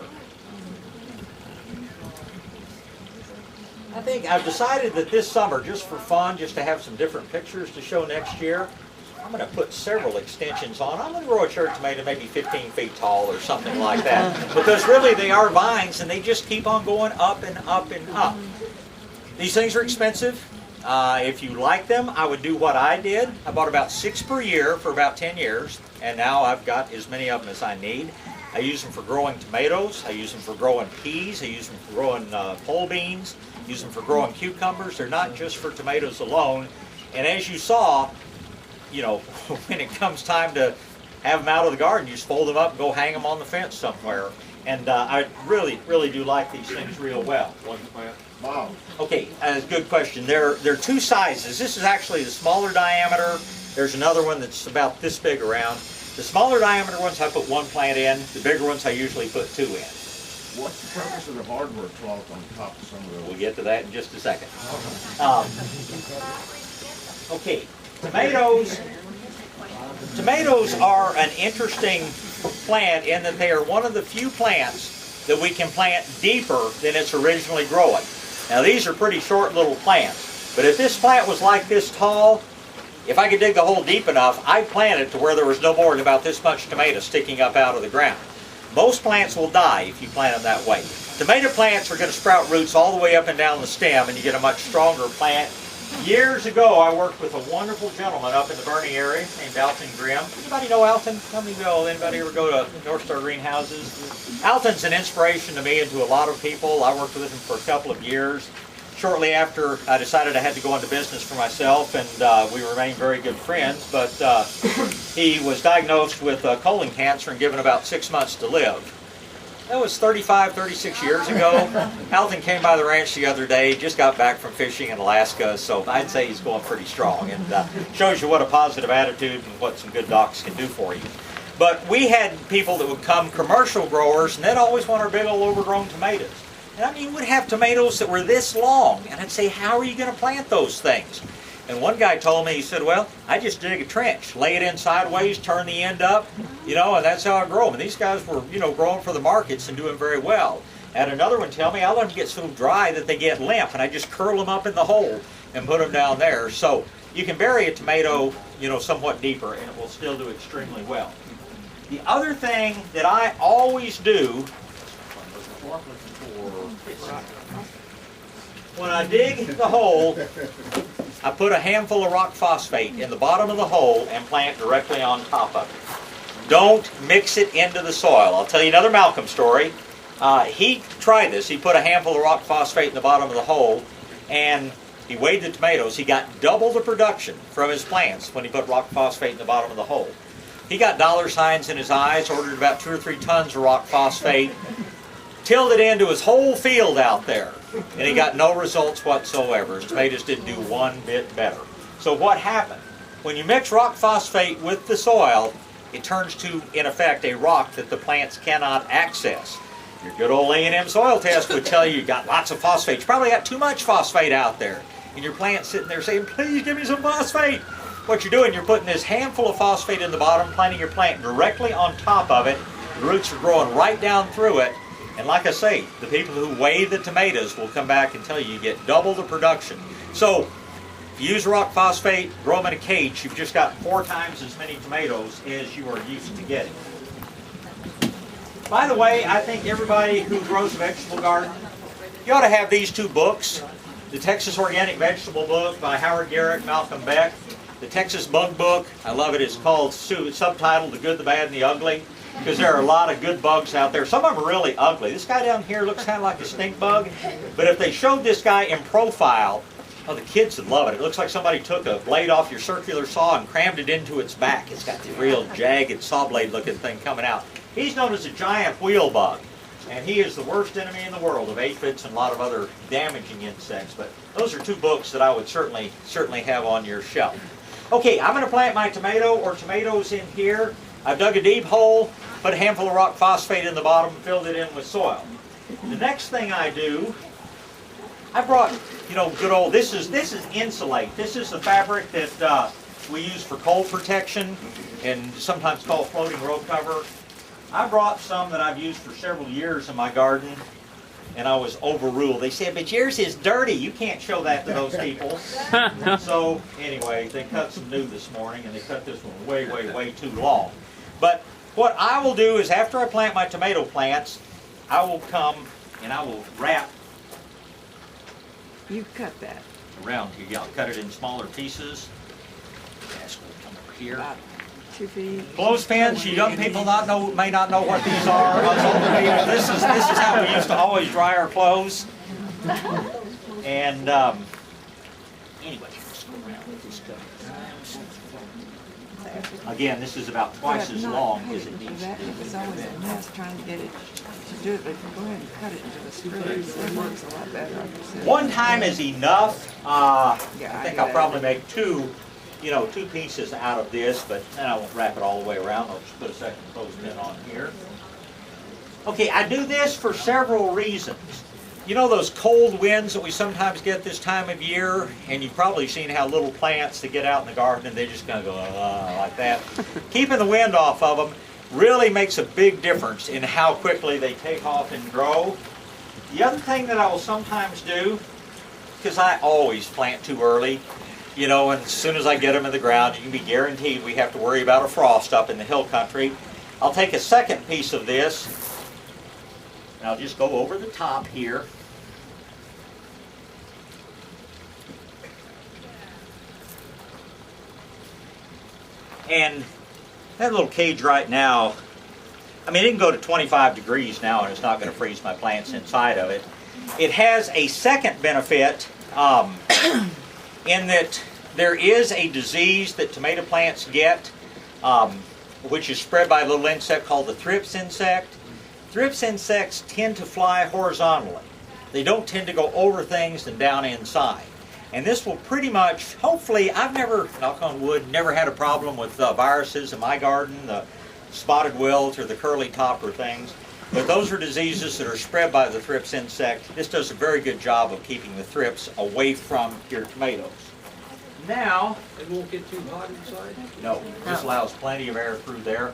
I think I've decided that this summer, just for fun, just to have some different pictures to show next year, I'm going to put several extensions on. I'm going to grow a cherry tomato maybe 15 feet tall or something like that. Because really they are vines and they just keep on going up and up and up. These things are expensive. If you like them, I would do what I did. I bought about 6 per year for about 10 years. And now I've got as many of them as I need. I use them for growing tomatoes. I use them for growing peas. I use them for growing pole beans. I use them for growing cucumbers. They're not just for tomatoes alone. And as you saw, when it comes time to have them out of the garden, you just fold them up and go hang them on the fence somewhere. And I really, really do like these things real well. One plant. Wow. Okay, good question. There are 2 sizes. This is actually the smaller diameter. There's another one that's about this big around. The smaller diameter ones I put one plant in. The bigger ones I usually put two in. What's the purpose of the hardware cloth on top of some of those? We'll get to that in just a second. Okay, tomatoes are an interesting plant in that they are one of the few plants that we can plant deeper than it's originally growing. Now these are pretty short little plants, but if this plant was like this tall, if I could dig the hole deep enough, I'd plant it to where there was no more than about this much tomato sticking up out of the ground. Most plants will die if you plant them that way. Tomato plants are going to sprout roots all the way up and down the stem, and you get a much stronger plant. Years ago, I worked with a wonderful gentleman up in the Bernie area named Alton Grimm. Anybody know Alton? Anybody ever go to North Star Greenhouses? Alton's an inspiration to me and to a lot of people. I worked with him for a couple of years. Shortly after, I decided I had to go into business for myself, and we remained very good friends, but he was diagnosed with colon cancer and given about 6 months to live. That was 35, 36 years ago. Alton came by the ranch the other day, just got back from fishing in Alaska, so I'd say he's going pretty strong, and shows you what a positive attitude and what some good docs can do for you. But we had people that would come, commercial growers, and they'd always want our big old overgrown tomatoes. And I mean, we'd have tomatoes that were this long, and I'd say, how are you going to plant those things? And one guy told me, he said, well, I just dig a trench, lay it in sideways, turn the end up, and that's how I grow them. And these guys were, growing for the markets and doing very well. I had another one tell me, I let them get so dry that they get limp, and I just curl them up in the hole and put them down there. So you can bury a tomato, somewhat deeper, and it will still do extremely well. The other thing that I always do, when I dig the hole, I put a handful of rock phosphate in the bottom of the hole and plant directly on top of it. Don't mix it into the soil. I'll tell you another Malcolm story. He tried this. He put a handful of rock phosphate in the bottom of the hole, and he weighed the tomatoes. He got double the production from his plants when he put rock phosphate in the bottom of the hole. He got dollar signs in his eyes, ordered about 2 or 3 tons of rock phosphate, tilled it into his whole field out there, and he got no results whatsoever. His tomatoes didn't do one bit better. So what happened? When you mix rock phosphate with the soil, it turns to, in effect, a rock that the plants cannot access. Your good old A&M soil test would tell you got lots of phosphate. You probably got too much phosphate out there. And your plant's sitting there saying, please give me some phosphate. What you're doing, you're putting this handful of phosphate in the bottom, planting your plant directly on top of it. The roots are growing right down through it. And like I say, the people who weigh the tomatoes will come back and tell you get double the production. So if you use rock phosphate, grow them in a cage, you've just got 4 times as many tomatoes as you are used to getting. By the way, I think everybody who grows a vegetable garden, you ought to have these 2 books. The Texas Organic Vegetable Book by Howard Garrett, Malcolm Beck. The Texas Bug Book, I love it, it's called, subtitled The Good, the Bad, and the Ugly. Because there are a lot of good bugs out there. Some of them are really ugly. This guy down here looks kind of like a stink bug. But if they showed this guy in profile, oh, the kids would love it. It looks like somebody took a blade off your circular saw and crammed it into its back. It's got the real jagged saw blade looking thing coming out. He's known as a giant wheel bug. And he is the worst enemy in the world of aphids and a lot of other damaging insects. But those are 2 books that I would certainly have on your shelf. Okay, I'm going to plant my tomato or tomatoes in here. I've dug a deep hole, put a handful of rock phosphate in the bottom, filled it in with soil. The next thing I do, I brought, good old, this is insulate. This is the fabric that we use for cold protection and sometimes called floating row cover. I brought some that I've used for several years in my garden, and I was overruled. They said, but yours is dirty. You can't show that to those people. So anyway, they cut some new this morning, and they cut this one way, way, way too long. But what I will do is after I plant my tomato plants, I will come and I will wrap. You cut that. Around here. Yeah, I'll cut it in smaller pieces. Yes, we'll come over here. About 2 feet. Clothespins, you young people may not know what these are. Us older people, this is how we used to always dry our clothes. And anyway, let's go around with this stuff. Again, this is about twice as long as it needs to be. It was always a mess trying to get it to do it, but if you go ahead and cut it into the screws, it works a lot better. One time is enough. I think I'll probably make 2 2 pieces out of this, but then I won't wrap it all the way around. I'll just put a second clothespin on here. Okay, I do this for several reasons. You know those cold winds that we sometimes get this time of year, and you've probably seen how little plants that get out in the garden and they just kind of go like that. Keeping the wind off of them really makes a big difference in how quickly they take off and grow. The other thing that I will sometimes do, because I always plant too early, and as soon as I get them in the ground, you can be guaranteed we have to worry about a frost up in the hill country. I'll take a second piece of this, and I'll just go over the top here. And that little cage right now, it can go to 25 degrees now and it's not going to freeze my plants inside of it. It has a second benefit in that there is a disease that tomato plants get, which is spread by a little insect called the thrips insect. Thrips insects tend to fly horizontally. They don't tend to go over things and down inside. And this will pretty much, hopefully, I've never, knock on wood, never had a problem with viruses in my garden, the spotted wilt or the curly topper things. But those are diseases that are spread by the thrips insect. This does a very good job of keeping the thrips away from your tomatoes. Now, It won't get too hot inside? no, this allows plenty of air through there.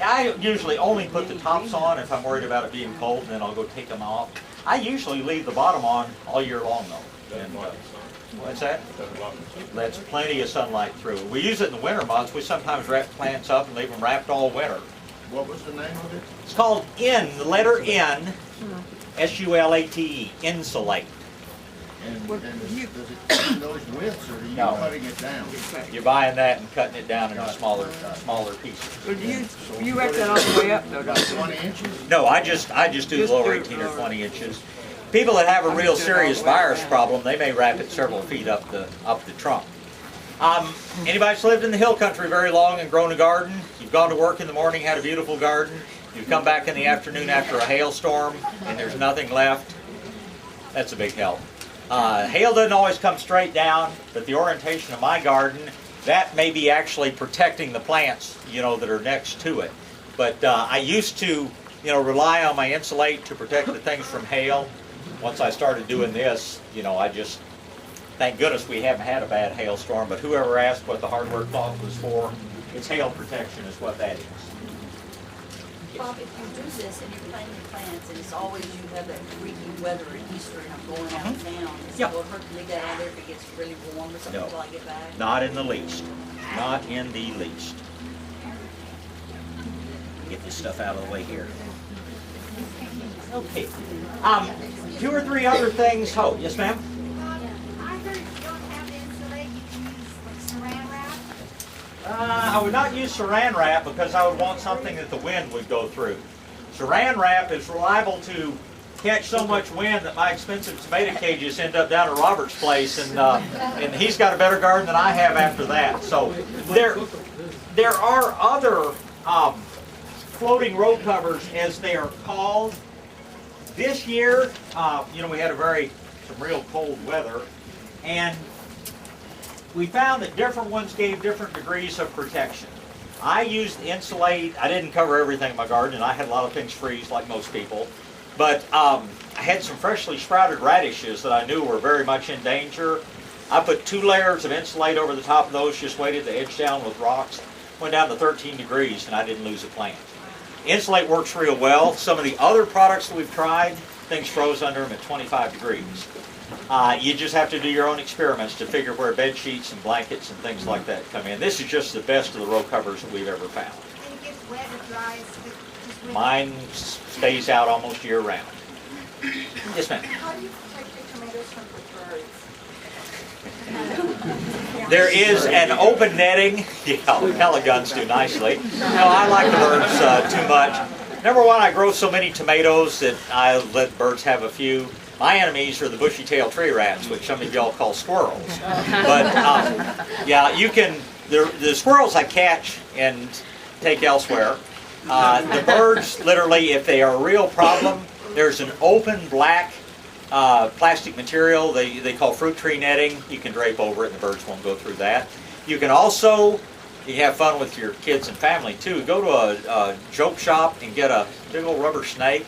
I usually only put the tops on if I'm worried about it being cold, and then I'll go take them off. I usually leave the bottom on all year long, though. And, what's that? Lets plenty of sunlight through. We use it in the winter months. We sometimes wrap plants up and leave them wrapped all winter. What was the name of it? It's called the letter N, S-U-L-A-T-E, insulate. And does it in those widths, or are you cutting it down? You're buying that and cutting it down into smaller pieces. But you wrap that all the way up though, About don't you? 20 inches? No, I just do the lower 18 or 20 inches. People that have a real serious virus problem, they may wrap it several feet up the trunk. Anybody that's lived in the hill country very long and grown a garden, you've gone to work in the morning, had a beautiful garden, you've come back in the afternoon after a hailstorm, and there's nothing left, that's a big help. Hail doesn't always come straight down, but the orientation of my garden, that may be actually protecting the plants, that are next to it. But I used to, rely on my insulate to protect the things from hail. Once I started doing this, I just, thank goodness we haven't had a bad hailstorm, but whoever asked what the hardware cloth was for, it's hail protection is what that is. Bob, if you do this and you're planting plants and it's always you have that freaky weather at Easter and I'm going out of town, is it will hurt to leave that out there if it gets really warm or something until I get back? Not in the least. Not in the least. Get this stuff out of the way here. Okay. 2 or 3 other things. Oh, yes, ma'am? I heard you don't have to insulate, you can use like saran wrap. I would not use saran wrap because I would want something that the wind would go through. Saran wrap is liable to catch so much wind that my expensive tomato cages end up down at Robert's place, and he's got a better garden than I have after that. So there are other floating row covers, as they are called. This year, we had some real cold weather, and we found that different ones gave different degrees of protection. I used insulate. I didn't cover everything in my garden, and I had a lot of things freeze like most people. But I had some freshly sprouted radishes that I knew were very much in danger. I put 2 layers of insulate over the top of those, just weighted the edge down with rocks. Went down to 13 degrees, and I didn't lose a plant. Insulate works real well. Some of the other products that we've tried, things froze under them at 25 degrees. You just have to do your own experiments to figure where bed sheets and blankets and things like that come in. This is just the best of the row covers that we've ever found. And it gets wet or dry as Mine stays out almost year round. Yes, ma'am. How do you protect your tomatoes from the birds? There is an open netting. Yeah, Peliguns do nicely. No, I like the birds too much. Number one, I grow so many tomatoes that I let birds have a few. My enemies are the bushy-tailed tree rats, which some of y'all call squirrels. But yeah, you can. The squirrels I catch and take elsewhere. The birds, literally, if they are a real problem, there's an open black plastic material they call fruit tree netting. You can drape over it and the birds won't go through that. You can also, you have fun with your kids and family too, go to a joke shop and get a big old rubber snake,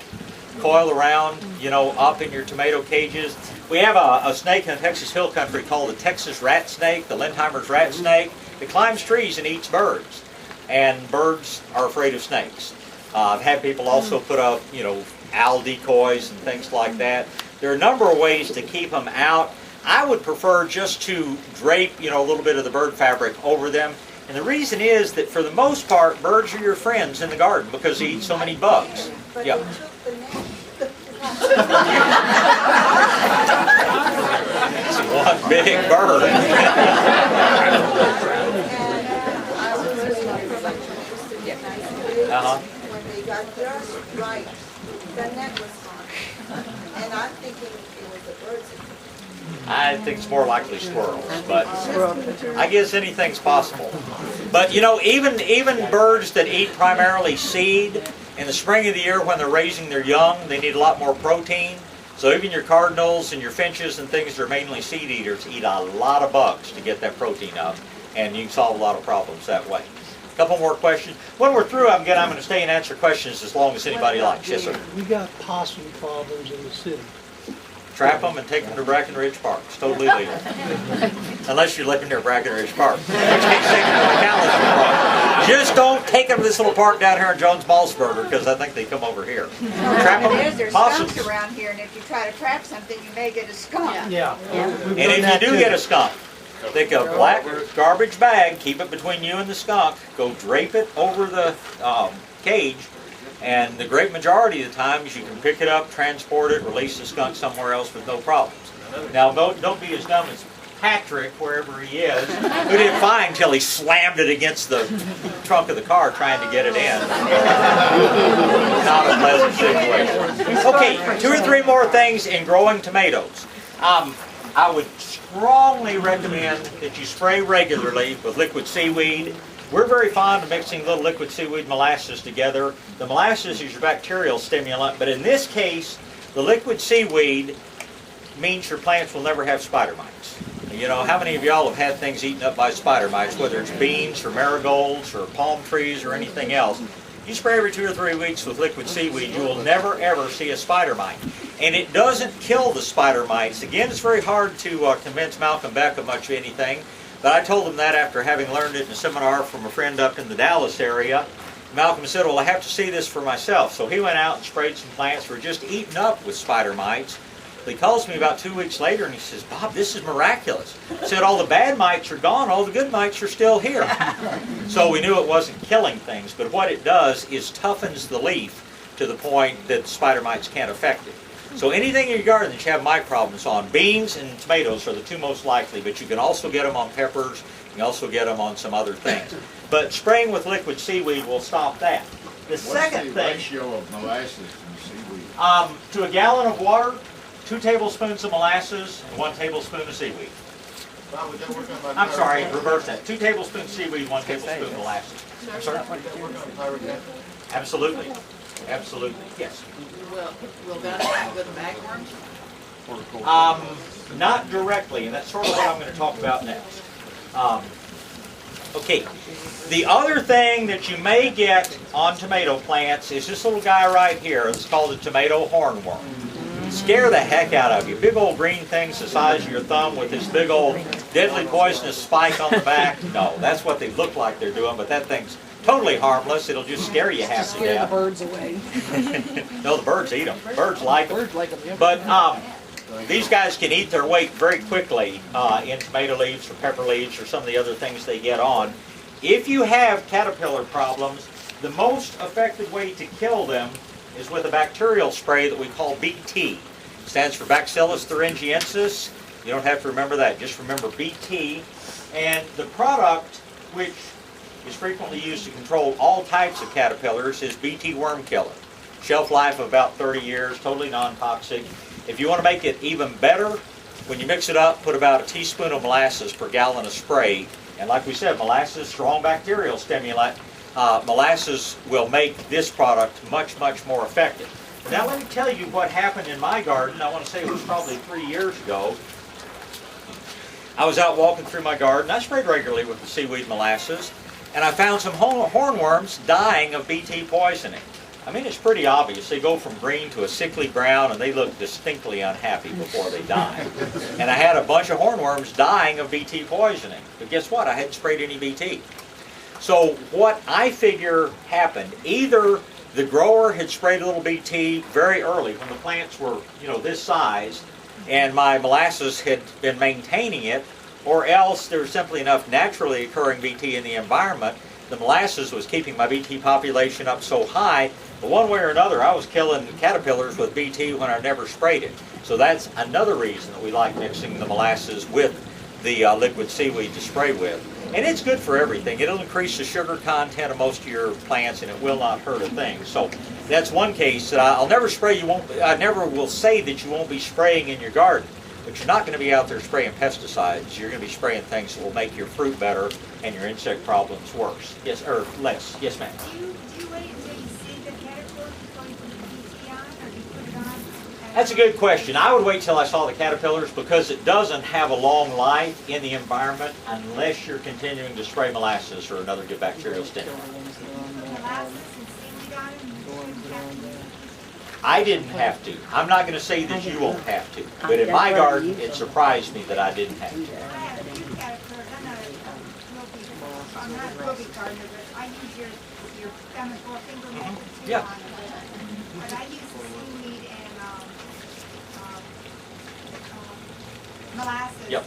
coil around, you know, up in your tomato cages. We have a snake in the Texas Hill Country called the Texas rat snake, the Lindheimer's rat snake. It climbs trees and eats birds, and birds are afraid of snakes. I've had people also put up, you know, owl decoys and things like that. There are a number of ways to keep them out. I would prefer just to drape, you know, a little bit of the bird fabric over them. And the reason is that for the most part, birds are your friends in the garden because they eat so many bugs. Yeah. It's one big bird. When they got just right, the net was gone. And I'm thinking it was the birds. I think it's more likely squirrels, but I guess anything's possible. But you know, even birds that eat primarily seed, in the spring of the year when they're raising their young, they need a lot more protein. So even your cardinals and your finches and things that are mainly seed eaters eat a lot of bugs to get that protein up, and you can solve a lot of problems that way. A couple more questions. When we're through, I'm going to stay and answer questions as long as anybody likes. Yes, sir. We got possum problems in the city. Trap them and take them to Brackenridge Park. It's totally legal. Unless you're living near Brackenridge Park. In which case, take them to Cauliflower Park. Just don't take them to this little park down here in Jones Ballsburger, because I think they come over here. Trap them. There's skunks around here, and if you try to trap something, you may get a skunk. Yeah. And if you do get a skunk, take a black garbage bag, keep it between you and the skunk, go drape it over the cage, and the great majority of the times you can pick it up, transport it, release the skunk somewhere else with no problems. Now don't be as dumb as Patrick, wherever he is, who did fine until he slammed it against the trunk of the car trying to get it in. Not a pleasant situation. Okay, 2 or 3 more things in growing tomatoes. I would strongly recommend that you spray regularly with liquid seaweed. We're very fond of mixing little liquid seaweed molasses together. The molasses is your bacterial stimulant, but in this case, the liquid seaweed means your plants will never have spider mites. You know, how many of y'all have had things eaten up by spider mites, whether it's beans or marigolds or palm trees or anything else? You spray every 2 or 3 weeks with liquid seaweed, you will never ever see a spider mite. And it doesn't kill the spider mites. Again, it's very hard to convince Malcolm Beck of much of anything, but I told him that after having learned it in a seminar from a friend up in the Dallas area. Malcolm said, well, I have to see this for myself. So he went out and sprayed some plants that were just eaten up with spider mites. He calls me about 2 weeks later and he says, Bob, this is miraculous. He said, all the bad mites are gone, all the good mites are still here. So we knew it wasn't killing things, but what it does is toughens the leaf to the point that the spider mites can't affect it. So anything in your garden that you have mite problems on, beans and tomatoes are the 2 most likely, but you can also get them on peppers, you can also get them on some other things. But spraying with liquid seaweed will stop that. The second thing, ratio of molasses and seaweed? to a gallon of water, 2 tablespoons of molasses and 1 tablespoon of seaweed. Bob, would that work on my I'm sorry, reverse that. 2 tablespoons seaweed, 1 tablespoon molasses. I'm sorry? Would that work on pyrethrum? Absolutely. Absolutely. Yes. Will that happen with bagworms? Not directly, and that's sort of what I'm going to talk about next. Okay. The other thing that you may get on tomato plants is this little guy right here. It's called a tomato hornworm. Scare the heck out of you. Big old green things the size of your thumb with this big old deadly poisonous spike on the back. No, that's what they look like they're doing, but that thing's totally harmless. It'll just scare you half to death. Scare the birds away. No, the birds eat them. Birds like them. Birds like them, yeah. But these guys can eat their weight very quickly in tomato leaves or pepper leaves or some of the other things they get on. If you have caterpillar problems, the most effective way to kill them is with a bacterial spray that we call BT. It stands for Bacillus thuringiensis. You don't have to remember that. Just remember BT. And the product, which is frequently used to control all types of caterpillars, is BT worm killer. Shelf life of about 30 years, totally non-toxic. If you want to make it even better, when you mix it up, put about a teaspoon of molasses per gallon of spray. And like we said, molasses, strong bacterial stimulant. Molasses will make this product much, much more effective. Now let me tell you what happened in my garden. I want to say it was probably 3 years ago. I was out walking through my garden. I sprayed regularly with the seaweed molasses, and I found some hornworms dying of BT poisoning. I mean, it's pretty obvious. They go from green to a sickly brown, and they look distinctly unhappy before they die. And I had a bunch of hornworms dying of BT poisoning. But guess what? I hadn't sprayed any BT. So what I figure happened, either the grower had sprayed a little BT very early when the plants were, this size, and my molasses had been maintaining it, or else there was simply enough naturally occurring BT in the environment. The molasses was keeping my BT population up so high, but one way or another I was killing caterpillars with BT when I never sprayed it. So that's another reason that we like mixing the molasses with the liquid seaweed to spray with. And it's good for everything. It'll increase the sugar content of most of your plants, and it will not hurt a thing. So that's one case. I'll never spray. I never will say that you won't be spraying in your garden, but you're not going to be out there spraying pesticides. You're going to be spraying things that will make your fruit better and your insect problems worse. Yes, or less. Yes, ma'am. Do you wait until you see the caterpillar before you put the BT on, or do you put it on? That's a good question. I would wait till I saw the caterpillars because it doesn't have a long life in the environment unless you're continuing to spray molasses or another good bacterial stimulant. Molasses and seaweed on it, and you have to. I didn't have to. I'm not going to say that you won't have to. But in my garden, it surprised me that I didn't have to. I have a few caterpillars. I'm not a trophy gardener, but I use your thumb and forefinger method too Yeah. on it. But I use the seaweed and molasses. Yep.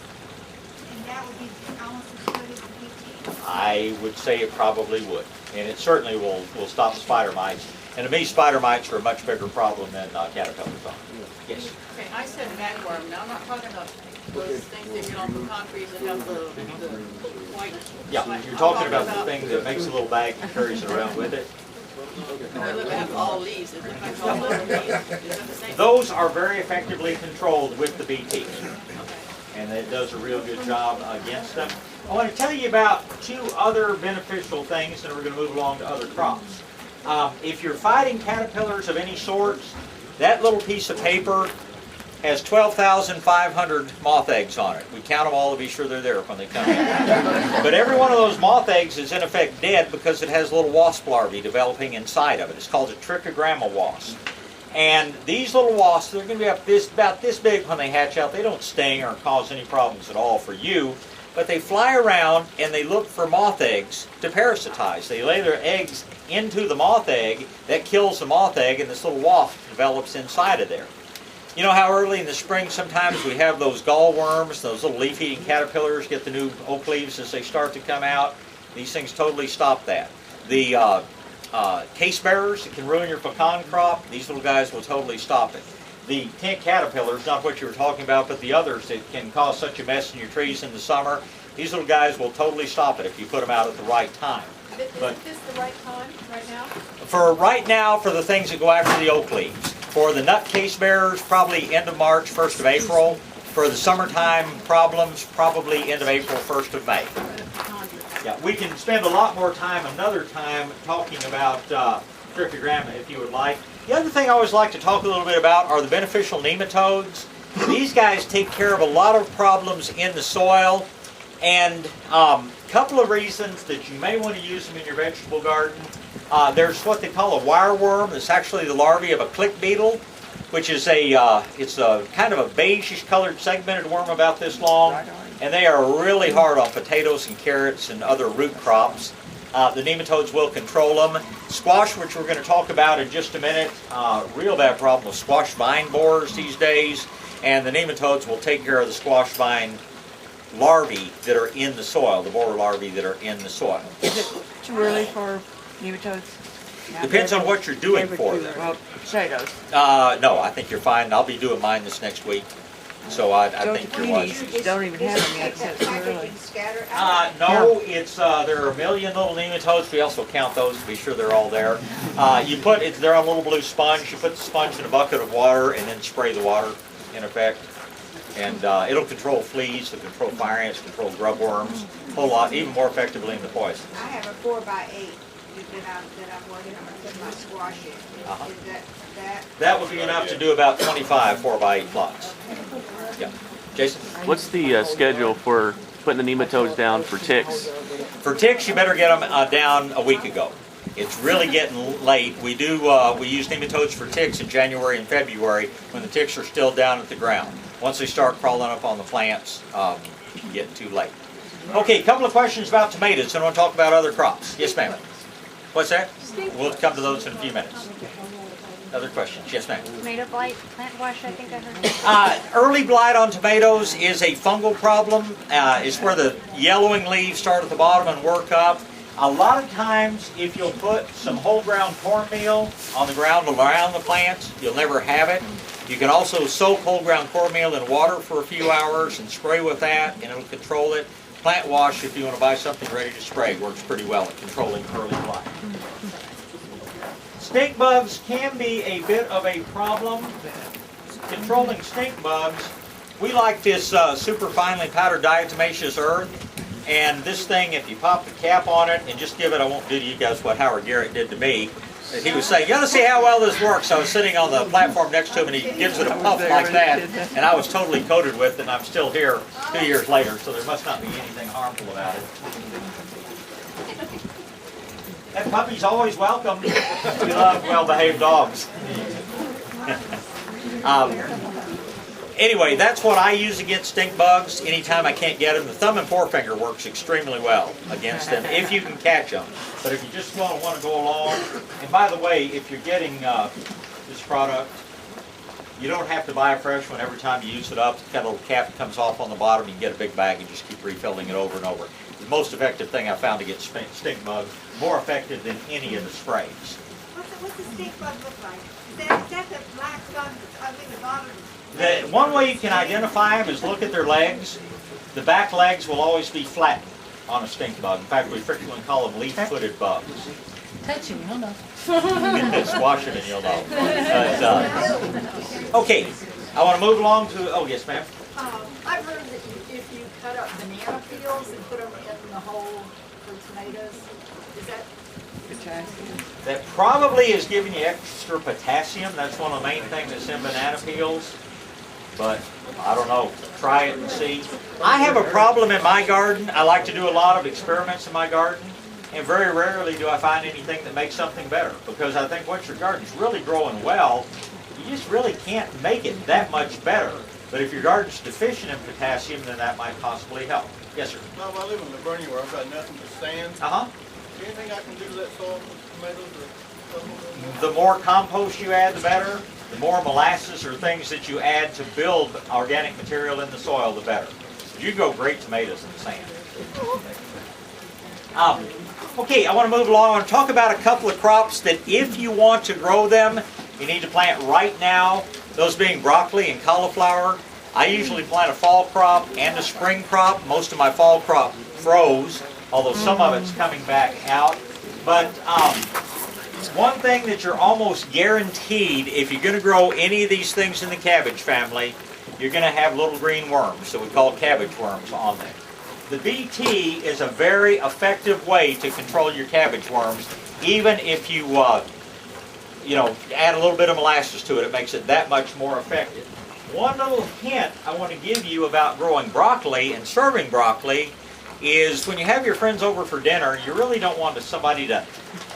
And that would be almost as good as the BT. I would say it probably would. And it certainly will stop spider mites. And to me, spider mites are a much bigger problem than caterpillars are. Yes. Okay, I said magworm. Now I'm not talking about those things that get on the concrete that have the white. Yeah, you're talking about the thing that makes a little bag and carries it around with it. I look at all leaves. Is it like all those leaves? Is that the same? Those are very effectively controlled with the BT. And it does a real good job against them. I want to tell you about two other beneficial things, and we're going to move along to other crops. If you're fighting caterpillars of any sorts, that little piece of paper has 12,500 moth eggs on it. We count them all to be sure they're there when they come in. But every one of those moth eggs is in effect dead because it has little wasp larvae developing inside of it. It's called a trichogramma wasp. And these little wasps, they're going to be about this big when they hatch out. They don't sting or cause any problems at all for you. But they fly around and they look for moth eggs to parasitize. They lay their eggs into the moth egg. That kills the moth egg, and this little wasp develops inside of there. You know how early in the spring sometimes we have those gallworms, those little leaf-eating caterpillars get the new oak leaves as they start to come out? These things totally stop that. The case bearers that can ruin your pecan crop, these little guys will totally stop it. The tent caterpillars, not what you were talking about, but the others that can cause such a mess in your trees in the summer, these little guys will totally stop it if you put them out at the right time. Isn't this the right time, right now? For right now, for the things that go after the oak leaves. For the nut case bearers, probably end of March, 1st of April. For the summertime problems, probably end of April, 1st of May. Yeah, we can spend a lot more time another time talking about trichogramma if you would like. The other thing I always like to talk a little bit about are the beneficial nematodes. These guys take care of a lot of problems in the soil, and a couple of reasons that you may want to use them in your vegetable garden. There's what they call a wireworm. It's actually the larvae of a click beetle, which is it's a kind of a beige colored segmented worm about this long, and they are really hard on potatoes and carrots and other root crops. The nematodes will control them. Squash, which we're going to talk about in just a minute, real bad problem with squash vine borers these days, and the nematodes will take care of the squash vine larvae that are in the soil, the borer larvae that are in the soil. Is it too early for nematodes? Depends on what you're doing for them. Well, potatoes. No, I think you're fine. I'll be doing mine this next week. So I think you're watching. Don't even have them yet, so it's too early. No, it's there are a million little nematodes. We also count those to be sure they're all there. They're on a little blue sponge. You put the sponge in a bucket of water and then spray the water, in effect. And it'll control fleas, it'll control fire ants, control grub worms, a whole lot, even more effectively than the poison. I have a 4x8 that I'm working on to put my squash in. Is that? That would be enough to do about 25 4x8 plots. Yeah. Jason? What's the schedule for putting the nematodes down for ticks? For ticks, you better get them down a week ago. It's really getting late. We use nematodes for ticks in January and February when the ticks are still down at the ground. Once they start crawling up on the plants, getting too late. Okay, a couple of questions about tomatoes, and I want to talk about other crops. Yes, ma'am. What's that? We'll come to those in a few minutes. Other questions? Yes, ma'am. Tomato blight, plant wash, I think I heard. Early blight on tomatoes is a fungal problem. It's where the yellowing leaves start at the bottom and work up. A lot of times, if you'll put some whole ground cornmeal on the ground around the plants, you'll never have it. You can also soak whole ground cornmeal in water for a few hours and spray with that, and it'll control it. Plant wash, if you want to buy something ready to spray, works pretty well at controlling early blight. Stink bugs can be a bit of a problem. Controlling stink bugs, we like this super finely powdered diatomaceous earth. And this thing, if you pop the cap on it and just give it, I won't do to you guys what Howard Garrett did to me. He was saying, you got to see how well this works. I was sitting on the platform next to him and he gives it a puff like that. And I was totally coated with it and I'm still here 2 years later, so there must not be anything harmful about it. That puppy's always welcome. We love well-behaved dogs. Anyway, that's what I use against stink bugs anytime I can't get them. The thumb and forefinger works extremely well against them if you can catch them. But if you just want to go along, and by the way, if you're getting this product, you don't have to buy a fresh one every time you use it up. It's got a little cap that comes off on the bottom. You can get a big bag and just keep refilling it over and over. The most effective thing I found to get stink bugs, more effective than any of the sprays. What's the stink bug look like? Is that the black stuff that's ugly at the bottom? One way you can identify them is look at their legs. The back legs will always be flattened on a stink bug. In fact, we frequently call them leaf-footed bugs. Touch him, you'll know. Squash it and you'll know. Okay, I want to move along to, oh yes ma'am. I've heard that if you cut up banana peels and put them in the hole for tomatoes, is that Potassium. That probably is giving you extra potassium. That's one of the main things that's in banana peels. But I don't know. Try it and see. I have a problem in my garden. I like to do a lot of experiments in my garden. And very rarely do I find anything that makes something better. Because I think once your garden's really growing well, you just really can't make it that much better. But if your garden's deficient in potassium, then that might possibly help. Yes, sir. Bob, I live in Livonia where I've got nothing but sand. Anything I can do to that soil for tomatoes or something? The more compost you add, the better. The more molasses or things that you add to build organic material in the soil, the better. You grow great tomatoes in the sand. Okay, I want to move along. I want to talk about a couple of crops that if you want to grow them, you need to plant right now. Those being broccoli and cauliflower. I usually plant a fall crop and a spring crop. Most of my fall crop froze, although some of it's coming back out. But one thing that you're almost guaranteed, if you're going to grow any of these things in the cabbage family, you're going to have little green worms, that we call cabbage worms, on them. The BT is a very effective way to control your cabbage worms, even if you, add a little bit of molasses to it. It makes it that much more effective. One little hint I want to give you about growing broccoli and serving broccoli is when you have your friends over for dinner, you really don't want somebody to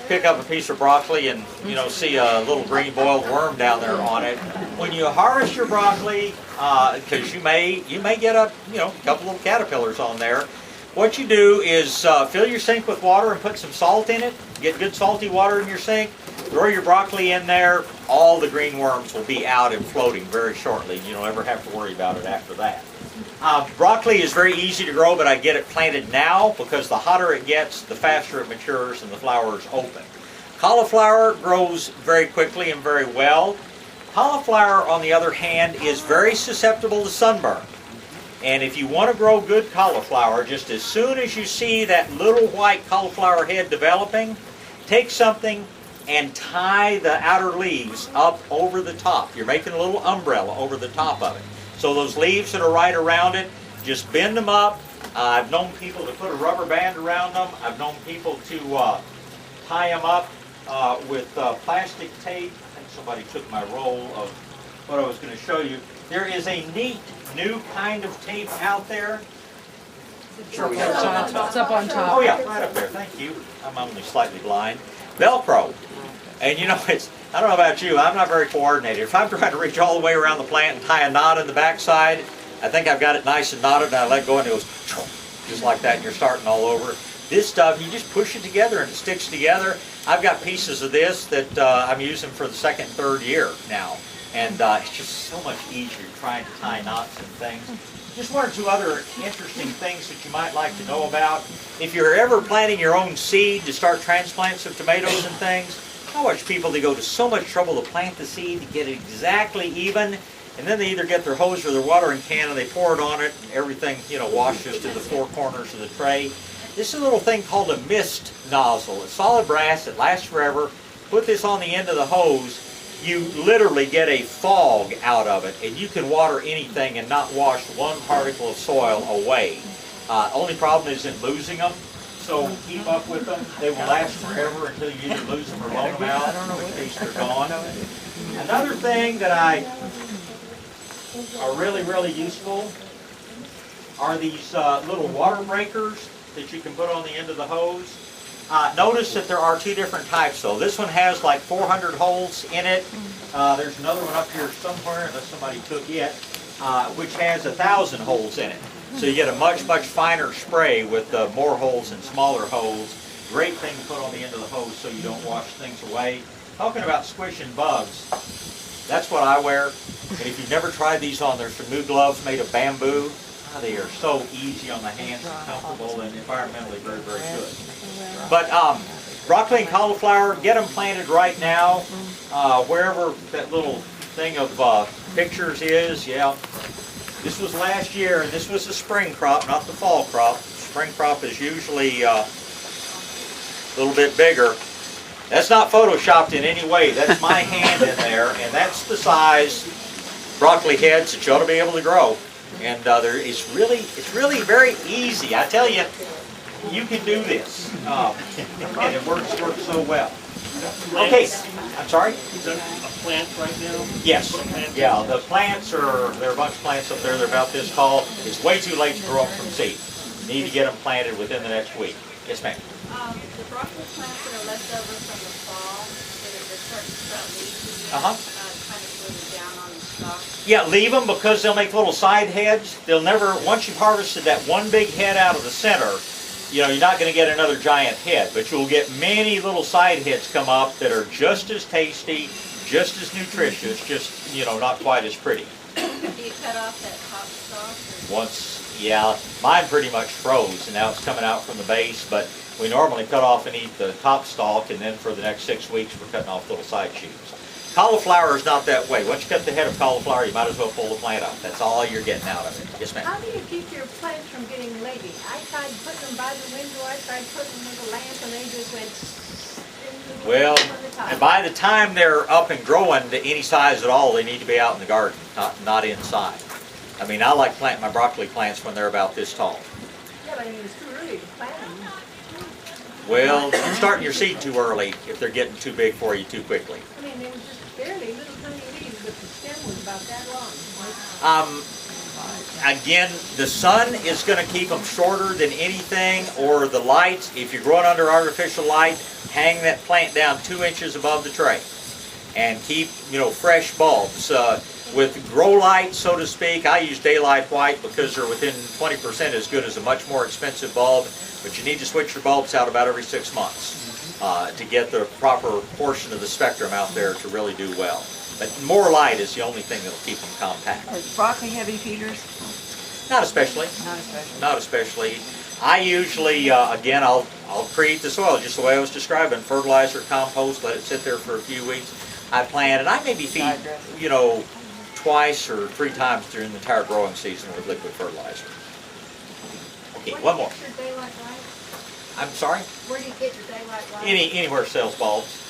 pick up a piece of broccoli and see a little green boiled worm down there on it. When you harvest your broccoli, because you may get a couple little caterpillars on there, what you do is fill your sink with water and put some salt in it. Get good salty water in your sink. Throw your broccoli in there. All the green worms will be out and floating very shortly. You don't ever have to worry about it after that. Broccoli is very easy to grow, but I get it planted now because the hotter it gets, the faster it matures and the flowers open. Cauliflower grows very quickly and very well. Cauliflower, on the other hand, is very susceptible to sunburn. And if you want to grow good cauliflower, just as soon as you see that little white cauliflower head developing, take something and tie the outer leaves up over the top. You're making a little umbrella over the top of it. So those leaves that are right around it, just bend them up. I've known people to put a rubber band around them. I've known people to tie them up with plastic tape. I think somebody took my roll of what I was going to show you. there is a neat new kind of tape out there. Sure, we It's got on- it's up on top. Oh yeah, right up there. Thank you. I'm only slightly blind. Velcro. And you know, I don't know about you, I'm not very coordinated. If I'm trying to reach all the way around the plant and tie a knot in the backside, I think I've got it nice and knotted, and I let go and it goes just like that, and you're starting all over. This stuff, you just push it together and it sticks together. I've got pieces of this that I'm using for the second and third year now. And it's just so much easier trying to tie knots and things. Just one or two other interesting things that you might like to know about. If you're ever planting your own seed to start transplants of tomatoes and things, I watch people, they go to so much trouble to plant the seed to get it exactly even, and then they either get their hose or their watering can and they pour it on it, and everything, you know, washes to the four corners of the tray. This is a little thing called a mist nozzle. It's solid brass, it lasts forever. Put this on the end of the hose, you literally get a fog out of it, and you can water anything and not wash one particle of soil away. Only problem is in losing them, so keep up with them. They will last forever until you either lose them or loan them out, in which case they're gone. Another thing that are really, really useful are these little water breakers that you can put on the end of the hose. Notice that there are two different types though. This one has like 400 holes in it. There's another one up here somewhere, unless somebody took it, which has 1,000 holes in it. So you get a much, much finer spray with more holes and smaller holes. Great thing to put on the end of the hose so you don't wash things away. Talking about squishing bugs, that's what I wear. And if you've never tried these on, there's some new gloves made of bamboo. They are so easy on the hands and comfortable and environmentally very, very good. But broccoli and cauliflower, get them planted right now. Wherever that little thing of pictures is, yeah. This was last year, and this was the spring crop, not the fall crop. Spring crop is usually a little bit bigger. That's not photoshopped in any way. That's my hand in there, and that's the size broccoli heads that you ought to be able to grow. And it's really very easy. I tell you, you can do this, and it works so well. Okay, I'm sorry? Is that a plant right now? Yes. Yeah, the plants there are a bunch of plants up there. They're about this tall. It's way too late to grow them from seed. You need to get them planted within the next week. Yes, ma'am. The broccoli plants that are left over from the fall, that are starting to sprout leaves again, Uh-huh. kind of moving down on the stalk. Yeah, leave them because they'll make little side heads. They'll never, once you've harvested that one big head out of the center, you know, you're not going to get another giant head, but you'll get many little side heads come up that are just as tasty, just as nutritious, just, you know, not quite as pretty. Do you cut off that top stalk? Once, yeah, mine pretty much froze, and now it's coming out from the base, but we normally cut off and eat the top stalk, and then for the next 6 weeks we're cutting off little side shoots. Cauliflower is not that way. Once you cut the head of cauliflower, you might as well pull the plant out. That's all you're getting out of it. Yes, ma'am. How do you keep your plants from getting leggy? I tried putting them by the window, I tried putting them with a lamp, and they just went Well, and by the time they're up and growing to any size at all, they need to be out in the garden, not inside. I mean, I like planting my broccoli plants when they're about this tall. Yeah, but I mean, it's too early to plant them. Well, you're starting your seed too early if they're getting too big for you too quickly. I mean, they were just barely little tiny leaves, but the stem was about that long. Again, the sun is going to keep them shorter than anything, or the light. If you're growing under artificial light, hang that plant down 2 inches above the tray, and keep, you know, fresh bulbs. With grow light, so to speak, I use daylight white because they're within 20% as good as a much more expensive bulb, but you need to switch your bulbs out about every 6 months to get the proper portion of the spectrum out there to really do well. But more light is the only thing that'll keep them compact. Are broccoli heavy feeders? Not especially. Not especially. Not especially. I usually, again, I'll create the soil just the way I was describing. Fertilizer, compost, let it sit there for a few weeks. I plant it. I maybe feed, you know, twice or 3 times during the entire growing season with liquid fertilizer. Okay, one more. Where do you get your daylight light? I'm sorry? Where do you get your daylight light? Anywhere sells bulbs.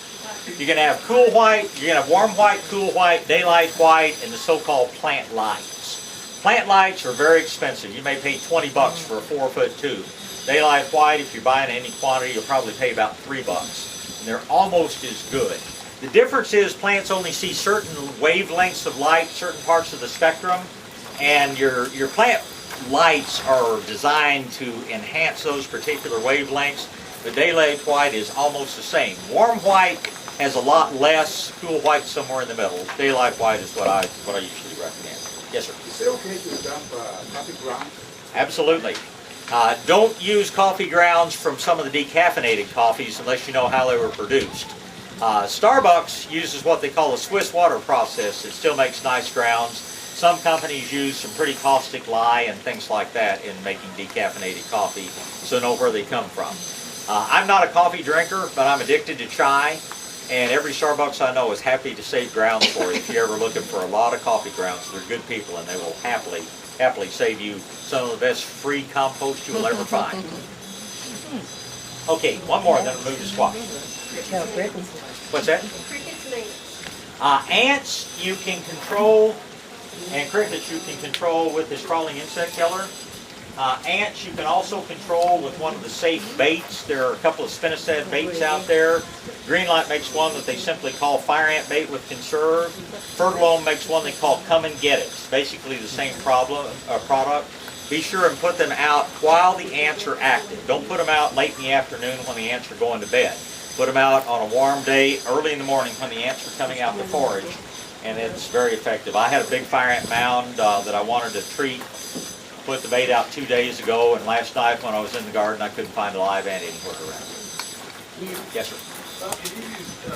You're going to have cool white, you're going to have warm white, cool white, daylight white, and the so-called plant lights. Plant lights are very expensive. You may pay $20 for a 4-foot tube. Daylight white, if you're buying any quantity, you'll probably pay about $3. And they're almost as good. The difference is plants only see certain wavelengths of light, certain parts of the spectrum, and your plant lights are designed to enhance those particular wavelengths. The daylight white is almost the same. Warm white has a lot less, cool white somewhere in the middle. Daylight white is what I usually recommend. Yes, sir. Is it okay to dump coffee grounds? Absolutely. Don't use coffee grounds from some of the decaffeinated coffees unless you know how they were produced. Starbucks uses what they call a Swiss water process. It still makes nice grounds. Some companies use some pretty caustic lye and things like that in making decaffeinated coffee, so know where they come from. I'm not a coffee drinker, but I'm addicted to chai, and every Starbucks I know is happy to save grounds for you. If you're ever looking for a lot of coffee grounds, they're good people, and they will happily save you some of the best free compost you will ever find. Okay, one more, then we'll move to squash. What's that? Crickets and ants. Ants you can control, and crickets you can control with this crawling insect killer. Ants you can also control with one of the safe baits. There are a couple of spinosad baits out there. Greenlight makes one that they simply call fire ant bait with conserve. Fertilizing makes one they call come and get it. It's basically the same product. Be sure and put them out while the ants are active. Don't put them out late in the afternoon when the ants are going to bed. Put them out on a warm day, early in the morning when the ants are coming out to forage, and it's very effective. I had a big fire ant mound that I wanted to treat. Put the bait out 2 days ago, and last night when I was in the garden, I couldn't find a live ant anywhere around. Yes, sir. Can you use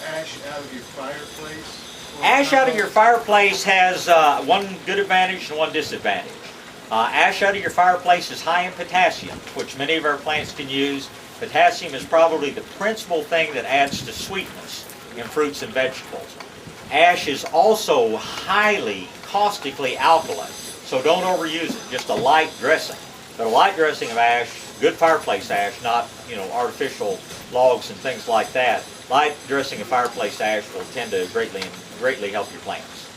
ash out of your fireplace? Ash out of your fireplace has one good advantage and one disadvantage. Ash out of your fireplace is high in potassium, which many of our plants can use. Potassium is probably the principal thing that adds to sweetness in fruits and vegetables. Ash is also highly caustically alkaline, so don't overuse it. Just a light dressing. But a light dressing of ash, good fireplace ash, not artificial logs and things like that. Light dressing of fireplace ash will tend to greatly help your plants.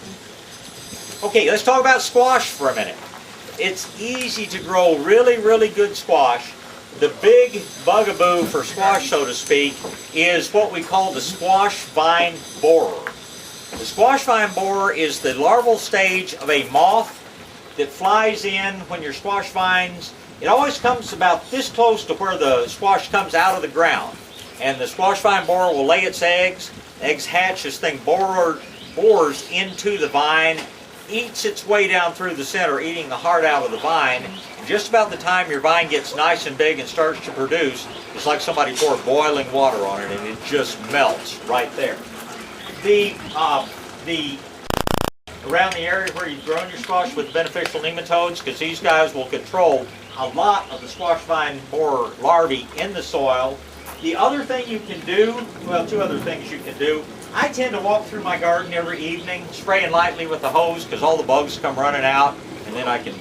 Okay, let's talk about squash for a minute. It's easy to grow really good squash. The big bugaboo for squash, so to speak, is what we call the squash vine borer. The squash vine borer is the larval stage of a moth that flies in when your squash vines, it always comes about this close to where the squash comes out of the ground. And the squash vine borer will lay its eggs. Eggs hatch, this thing bores into the vine, eats its way down through the center, eating the heart out of the vine. Just about the time your vine gets nice and big and starts to produce, it's like somebody poured boiling water on it and it just melts right there. Around the area where you've grown your squash with beneficial nematodes, because these guys will control a lot of the squash vine borer larvae in the soil. The other thing you can do, well, two other things you can do. I tend to walk through my garden every evening, spraying lightly with the hose, because all the bugs come running out, and then I can,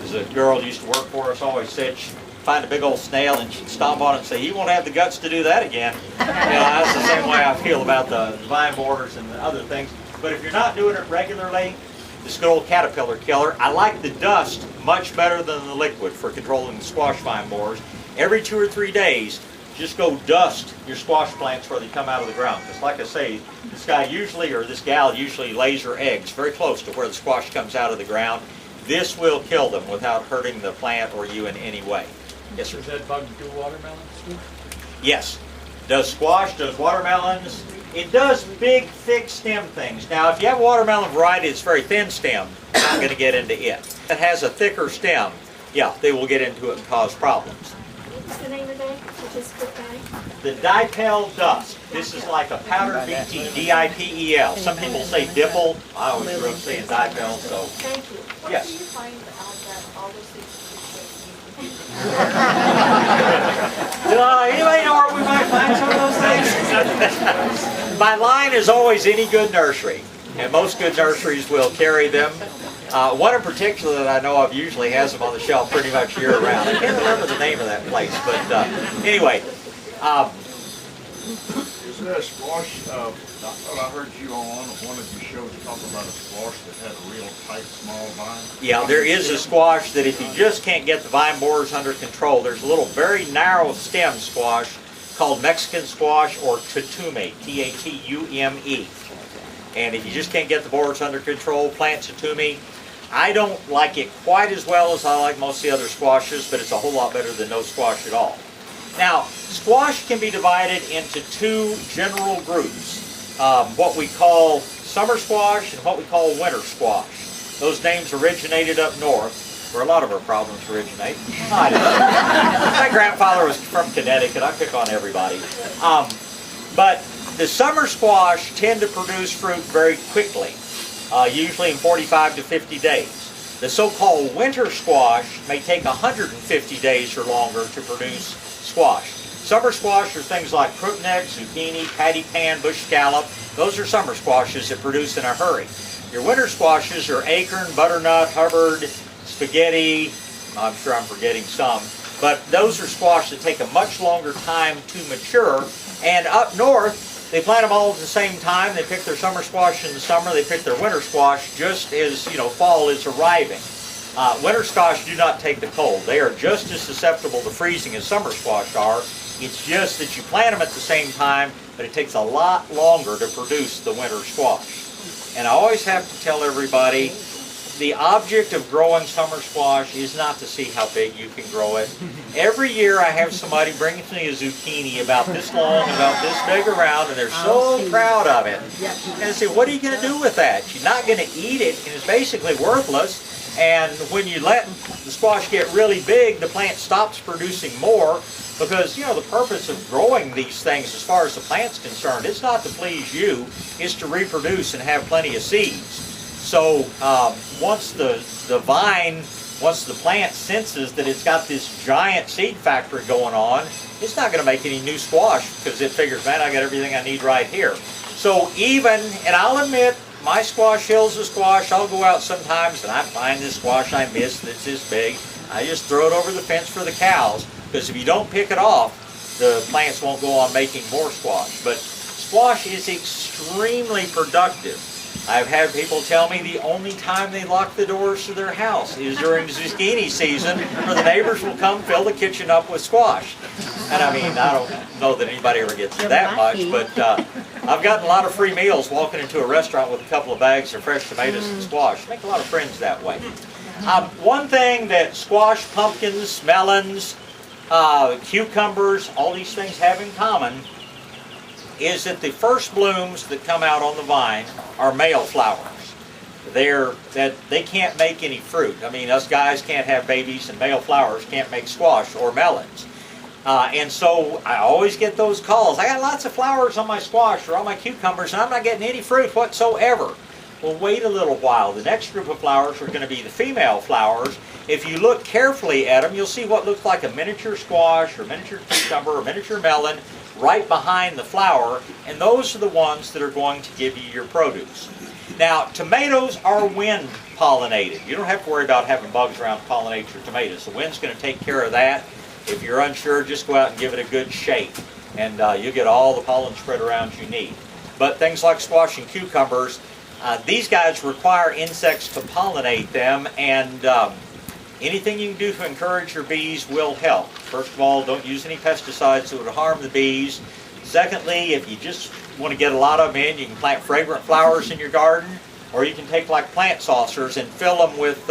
as a girl who used to work for us always said, she'd find a big old snail and she'd stomp on it and say, "You won't have the guts to do that again." That's the same way I feel about the vine borers and the other things. But if you're not doing it regularly, this good old caterpillar killer, I like the dust much better than the liquid for controlling the squash vine borers. Every 2 or 3 days, just go dust your squash plants where they come out of the ground. Because like I say, this guy usually, or this gal usually lays her eggs very close to where the squash comes out of the ground. This will kill them without hurting the plant or you in any way. Yes, sir? Does that bug do watermelons too? Yes. Does squash, does watermelons. It does big, thick stem things. Now, if you have a watermelon variety that's very thin stem, you're not going to get into it. If it has a thicker stem, yeah, they will get into it and cause problems. What's the name of that? Which is good guy? The dipel dust. This is like a powdered BT, D-I-P-E-L. Some people say dipple. I always grew up saying dipel, so. Thank you. What Yes. do you find out that all those things Anybody know where we might find some of those things? My line is always any good nursery, and most good nurseries will carry them. One in particular that I know of usually has them on the shelf pretty much year-round. I can't remember the name of that place, but anyway. Is there a squash, I heard you on one of your shows talking about a squash that had a real tight, small vine? Yeah, there is a squash that if you just can't get the vine borers under control, there's a little very narrow stem squash called Mexican squash or tatume, T-A-T-U-M-E. And if you just can't get the borers under control, plant tatume. I don't like it quite as well as I like most of the other squashes, but it's a whole lot better than no squash at all. Now, squash can be divided into two general groups, what we call summer squash and what we call winter squash. Those names originated up north, where a lot of our problems originate. My grandfather was from Connecticut. I pick on everybody. But the summer squash tend to produce fruit very quickly, usually in 45 to 50 days. The so-called winter squash may take 150 days or longer to produce squash. Summer squash are things like crookneck, zucchini, patty pan, bush scallop. Those are summer squashes that produce in a hurry. Your winter squashes are acorn, butternut, Hubbard, spaghetti. I'm sure I'm forgetting some. But those are squash that take a much longer time to mature. And up north, they plant them all at the same time. They pick their summer squash in the summer. They pick their winter squash just as, fall is arriving. Winter squash do not take the cold. They are just as susceptible to freezing as summer squash are. It's just that you plant them at the same time, but it takes a lot longer to produce the winter squash. And I always have to tell everybody, the object of growing summer squash is not to see how big you can grow it. Every year I have somebody bring me a zucchini about this long, about this big around, and they're so proud of it. And I say, what are you going to do with that? You're not going to eat it, and it's basically worthless. And when you let the squash get really big, the plant stops producing more because, the purpose of growing these things as far as the plant's concerned, it's not to please you, it's to reproduce and have plenty of seeds. So once the plant senses that it's got this giant seed factory going on, it's not going to make any new squash because it figures, man, I got everything I need right here. So and I'll admit, my squash hill's a squash. I'll go out sometimes and I find this squash I missed that's this big. I just throw it over the fence for the cows because if you don't pick it off, the plants won't go on making more squash. But squash is extremely productive. I've had people tell me the only time they lock the doors to their house is during zucchini season, where the neighbors will come fill the kitchen up with squash. And I mean, I don't know that anybody ever gets that much, but I've gotten a lot of free meals walking into a restaurant with a couple of bags of fresh tomatoes and squash. Make a lot of friends that way. One thing that squash, pumpkins, melons, cucumbers, all these things have in common is that the first blooms that come out on the vine are male flowers. They can't make any fruit. I mean, us guys can't have babies, and male flowers can't make squash or melons. And so I always get those calls. I got lots of flowers on my squash or on my cucumbers, and I'm not getting any fruit whatsoever. Well, wait a little while. The next group of flowers are going to be the female flowers. If you look carefully at them, you'll see what looks like a miniature squash or miniature cucumber or miniature melon right behind the flower, and those are the ones that are going to give you your produce. Now, tomatoes are wind pollinated. You don't have to worry about having bugs around to pollinate your tomatoes. The wind's going to take care of that. If you're unsure, just go out and give it a good shake, and you'll get all the pollen spread around you need. But things like squash and cucumbers, these guys require insects to pollinate them, and anything you can do to encourage your bees will help. First of all, don't use any pesticides that would harm the bees. Secondly, if you just want to get a lot of them in, you can plant fragrant flowers in your garden, or you can take like plant saucers and fill them with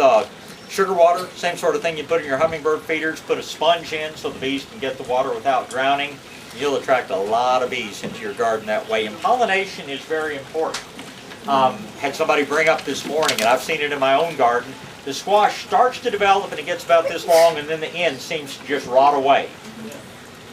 sugar water, same sort of thing you put in your hummingbird feeders. Put a sponge in so the bees can get the water without drowning. You'll attract a lot of bees into your garden that way, and pollination is very important. Had somebody bring up this morning, and I've seen it in my own garden, the squash starts to develop and it gets about this long, and then the end seems to just rot away.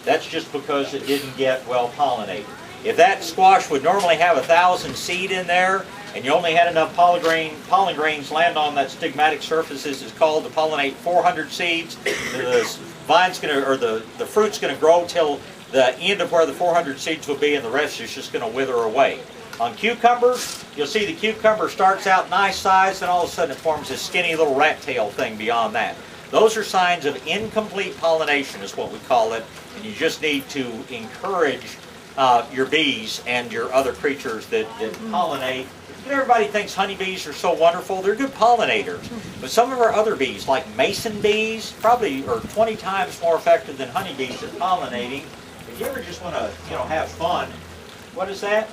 That's just because it didn't get well pollinated. If that squash would normally have 1,000 seed in there, and you only had enough pollen grains land on that stigmatic surface, as it's called, to pollinate 400 seeds, the fruit's going to grow till the end of where the 400 seeds will be, and the rest is just going to wither away. On cucumbers, you'll see the cucumber starts out nice size, and all of a sudden it forms this skinny little rat tail thing beyond that. Those are signs of incomplete pollination is what we call it, and you just need to encourage your bees and your other creatures that pollinate. Everybody thinks honeybees are so wonderful. They're good pollinators. But some of our other bees, like mason bees, probably are 20 times more effective than honeybees at pollinating. If if you ever just want to, have fun, what is that?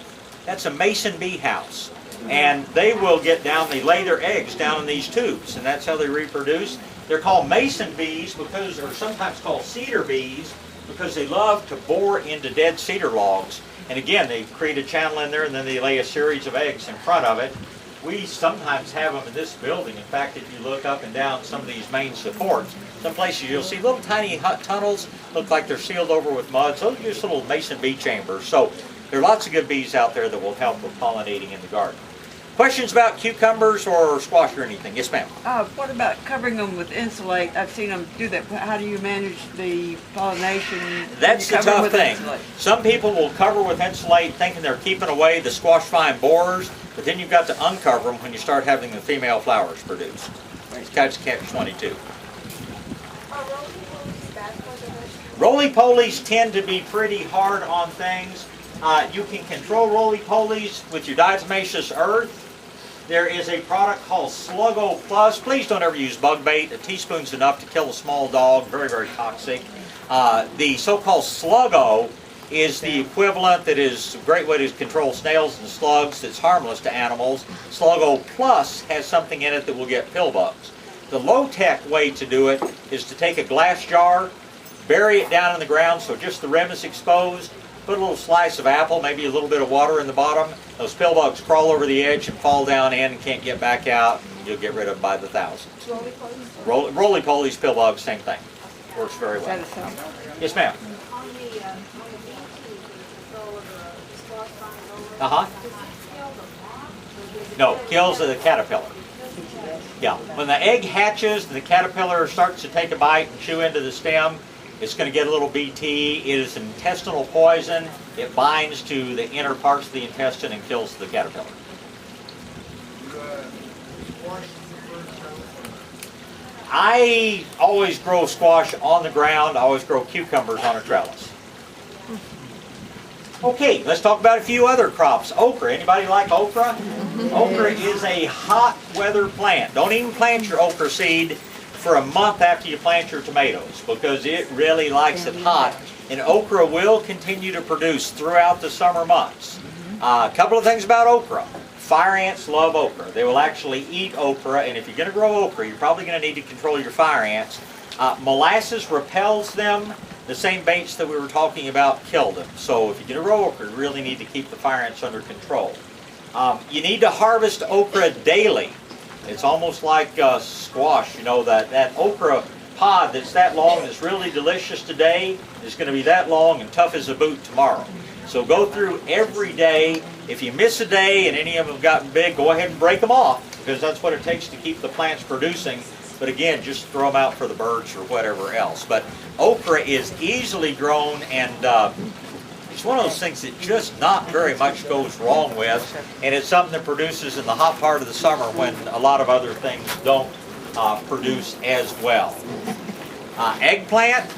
That's a mason bee house. And they will get down, they lay their eggs down in these tubes, and that's how they reproduce. They're called mason bees because, or sometimes called cedar bees, because they love to bore into dead cedar logs. And again, they create a channel in there, and then they lay a series of eggs in front of it. We sometimes have them in this building. In fact, if you look up and down some of these main supports, some places you'll see little tiny tunnels, look like they're sealed over with mud. So those are just little mason bee chambers. So there are lots of good bees out there that will help with pollinating in the garden. Questions about cucumbers or squash or anything? Yes, ma'am. What about covering them with insulate? I've seen them do that. How do you manage the pollination? That's the tough thing. Some people will cover with insulate thinking they're keeping away the squash vine borers, but then you've got to uncover them when you start having the female flowers produced. It's catch-22. Roly-polies tend to be pretty hard on things. You can control roly-polies with your diatomaceous earth. There is a product called Sluggo Plus. Please don't ever use bug bait. A teaspoon's enough to kill a small dog. Very, very toxic. The so-called Sluggo is the equivalent that is a great way to control snails and slugs that's harmless to animals. Sluggo Plus has something in it that will get pill bugs. The low-tech way to do it is to take a glass jar, bury it down in the ground so just the rim is exposed, put a little slice of apple, maybe a little bit of water in the bottom. Those pill bugs crawl over the edge and fall down in and can't get back out, and you'll get rid of them by the thousands. Roly-polies, pill bugs, same thing. Works very well. Yes, ma'am. No, kills the caterpillar. Yeah, when the egg hatches, the caterpillar starts to take a bite and chew into the stem. It's going to get a little BT. It is an intestinal poison. It binds to the inner parts of the intestine and kills the caterpillar. I always grow squash on the ground. I always grow cucumbers on a trellis. Okay, let's talk about a few other crops. Okra. Anybody like okra? Okra is a hot weather plant. Don't even plant your okra seed for a month after you plant your tomatoes because it really likes it hot. And okra will continue to produce throughout the summer months. A couple of things about okra. Fire ants love okra. They will actually eat okra, and if you're going to grow okra, you're probably going to need to control your fire ants. Molasses repels them. The same baits that we were talking about kill them. So if you're going to grow okra, you really need to keep the fire ants under control. You need to harvest okra daily. It's almost like squash, that okra pod that's that long and it's really delicious today is going to be that long and tough as a boot tomorrow. So go through every day. If you miss a day and any of them have gotten big, go ahead and break them off because that's what it takes to keep the plants producing. But again, just throw them out for the birds or whatever else. But okra is easily grown and it's one of those things that just not very much goes wrong with, and it's something that produces in the hot part of the summer when a lot of other things don't produce as well. Eggplant,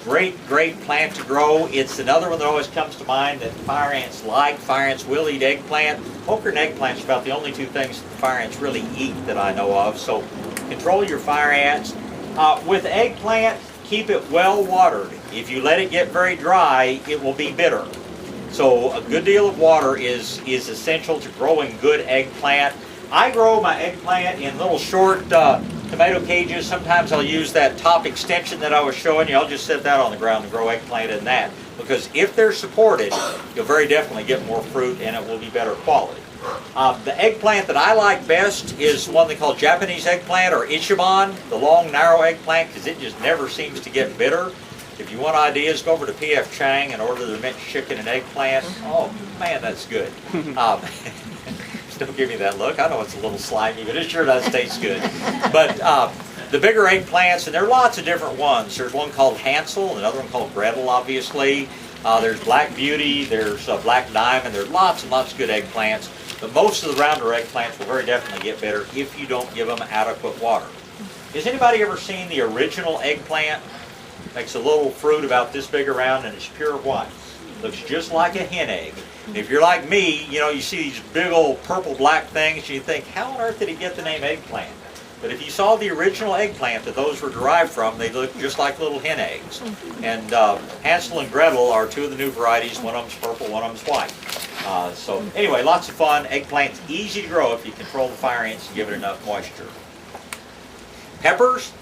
great plant to grow. It's another one that always comes to mind that fire ants like. Fire ants will eat eggplant. Okra and eggplant are about the only two things that fire ants really eat that I know of, so control your fire ants. With eggplant, keep it well watered. If you let it get very dry, it will be bitter. So a good deal of water is essential to growing good eggplant. I grow my eggplant in little short tomato cages. Sometimes I'll use that top extension that I was showing you. I'll just set that on the ground and grow eggplant in that. Because if they're supported, you'll very definitely get more fruit and it will be better quality. The eggplant that I like best is one they call Japanese eggplant or Ichiban, the long narrow eggplant, because it just never seems to get bitter. If you want ideas, go over to P.F. Chang and order their minced chicken and eggplant. Oh man, that's good. Don't give me that look. I know it's a little slimy, but it sure does taste good. But the bigger eggplants, and there are lots of different ones. There's one called Hansel, another one called Gretel, obviously. There's Black Beauty, there's Black Diamond. There's lots and lots of good eggplants. But most of the rounder eggplants will very definitely get bitter if you don't give them adequate water. Has anybody ever seen the original eggplant? Makes a little fruit about this big around and it's pure white. Looks just like a hen egg. And if you're like me, you see these big old purple black things and you think, how on earth did he get the name eggplant? But if you saw the original eggplant that those were derived from, they look just like little hen eggs. And Hansel and Gretel are two of the new varieties. One of them's purple, one of them's white. So anyway, lots of fun. Eggplant's easy to grow if you control the fire ants and give it enough moisture. Peppers.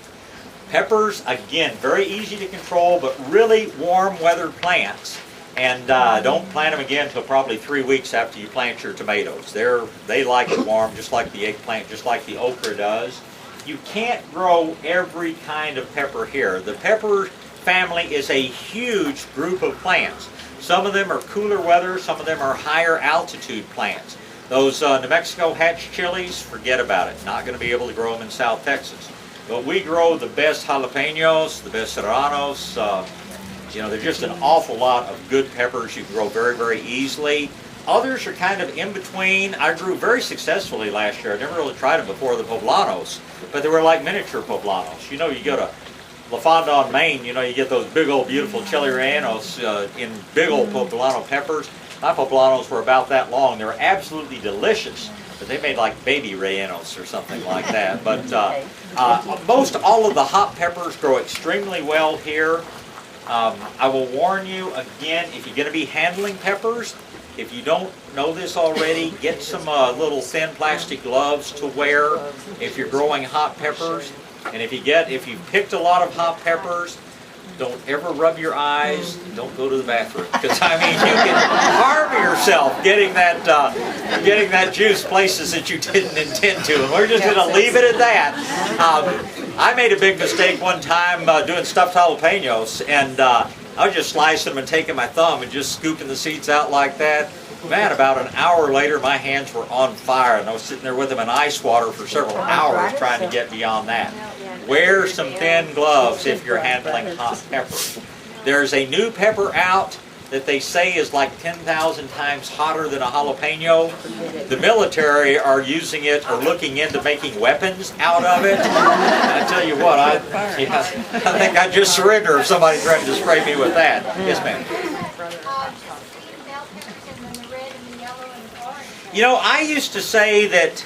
Peppers, again, very easy to control, but really warm weather plants. And don't plant them again until probably 3 weeks after you plant your tomatoes. They like it warm, just like the eggplant, just like the okra does. You can't grow every kind of pepper here. The pepper family is a huge group of plants. Some of them are cooler weather, some of them are higher altitude plants. Those New Mexico hatch chilies, forget about it. Not going to be able to grow them in South Texas. But we grow the best jalapenos, the best serranos. You know, there's just an awful lot of good peppers you can grow very, very easily. Others are kind of in between. I grew very successfully last year. I never really tried them before, the poblanos, but they were like miniature poblanos. You know, you go to La Fonda, Maine, you know, you get those big old beautiful chili rellenos in big old poblano peppers. My poblanos were about that long. They were absolutely delicious, but they made like baby rellenos or something like that. But most all of the hot peppers grow extremely well here. I will warn you again, if you're going to be handling peppers, if you don't know this already, get some little thin plastic gloves to wear if you're growing hot peppers. And if you've picked a lot of hot peppers, don't ever rub your eyes. Don't go to the bathroom, because I mean you can harm yourself getting that juice places that you didn't intend to. And we're just going to leave it at that. I made a big mistake one time doing stuffed jalapenos, and I was just slicing them and taking my thumb and just scooping the seeds out like that. Man, about an hour later, my hands were on fire, and I was sitting there with them in ice water for several hours trying to get beyond that. Wear some thin gloves if you're handling hot peppers. There's a new pepper out that they say is like 10,000 times hotter than a jalapeno. The military are using it or looking into making weapons out of it. I tell you what, I think I'd just surrender if somebody threatened to spray me with that. Yes, ma'am. You know, I used to say that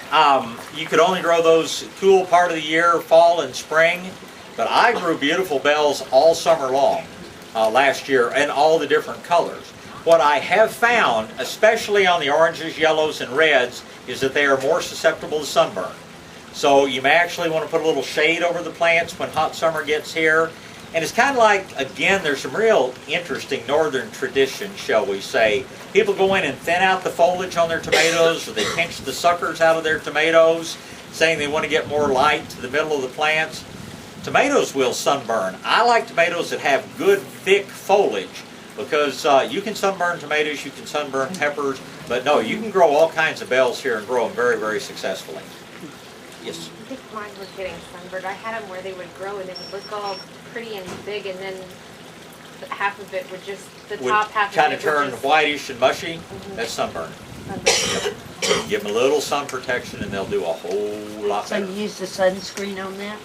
you could only grow those cool part of the year, fall and spring, but I grew beautiful bells all summer long last year in all the different colors. What I have found, especially on the oranges, yellows, and reds, is that they are more susceptible to sunburn. So you may actually want to put a little shade over the plants when hot summer gets here. And it's kind of like, again, there's some real interesting northern tradition, shall we say. People go in and thin out the foliage on their tomatoes, or they pinch the suckers out of their tomatoes, saying they want to get more light to the middle of the plants. Tomatoes will sunburn. I like tomatoes that have good, thick foliage, because you can sunburn tomatoes, you can sunburn peppers, but no, you can grow all kinds of bells here and grow them very, very successfully. Yes? I think mine was getting sunburned. I had them where they would grow and it would look all pretty and big, and then half of it would just, the top half kind of of it would turn just, whitish and mushy. That's sunburn. Give them a little sun protection and they'll do a whole lot So better. you use the sunscreen on that?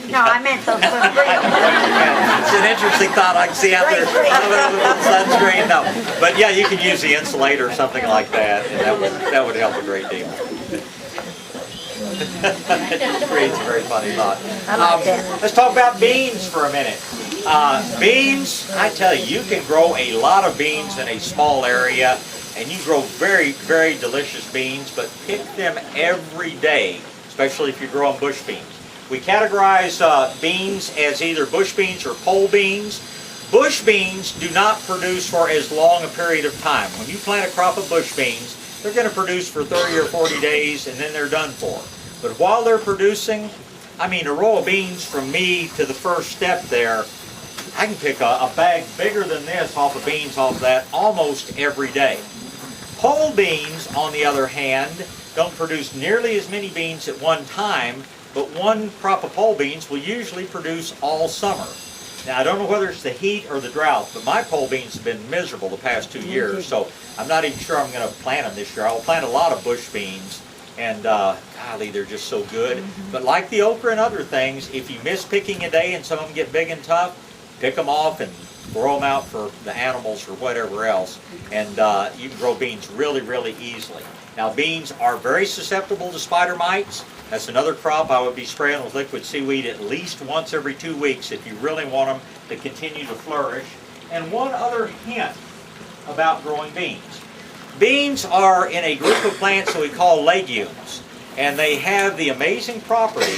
No, I meant those sunscreen. It's an interesting thought. I can see out there a little sunscreen. No, but yeah, you can use the insulator or something like that, and that would help a great deal. It creates a very funny thought. I like that. Let's talk about beans for a minute. Beans, I tell you, you can grow a lot of beans in a small area, and you grow very, very delicious beans, but pick them every day, especially if you're growing bush beans. We categorize beans as either bush beans or pole beans. Bush beans do not produce for as long a period of time. When you plant a crop of bush beans, they're going to produce for 30 or 40 days, and then they're done for. But while they're producing, I mean, a row of beans from me to the first step there, I can pick a bag bigger than this off of beans off of that almost every day. Pole beans, on the other hand, don't produce nearly as many beans at one time, but one crop of pole beans will usually produce all summer. Now, I don't know whether it's the heat or the drought, but my pole beans have been miserable the past 2 years, so I'm not even sure I'm going to plant them this year. I'll plant a lot of bush beans, and golly, they're just so good. But like the okra and other things, if you miss picking a day and some of them get big and tough, pick them off and grow them out for the animals or whatever else, and you can grow beans really, really easily. Now, beans are very susceptible to spider mites. That's another crop I would be spraying with liquid seaweed at least once every 2 weeks if you really want them to continue to flourish. And one other hint about growing beans. Beans are in a group of plants that we call legumes, and they have the amazing property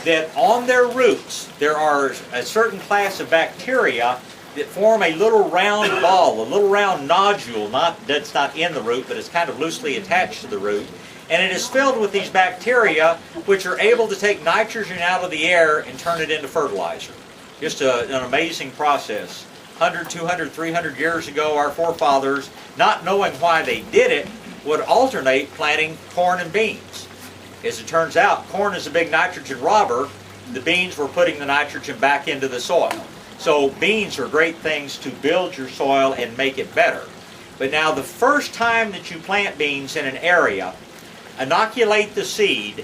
that on their roots there are a certain class of bacteria that form a little round ball, a little round nodule, that's not in the root, but it's kind of loosely attached to the root. And it is filled with these bacteria which are able to take nitrogen out of the air and turn it into fertilizer. Just an amazing process. 100, 200, 300 years ago, our forefathers, not knowing why they did it, would alternate planting corn and beans. As it turns out, corn is a big nitrogen robber. The beans were putting the nitrogen back into the soil. So beans are great things to build your soil and make it better. But now the first time that you plant beans in an area, inoculate the seed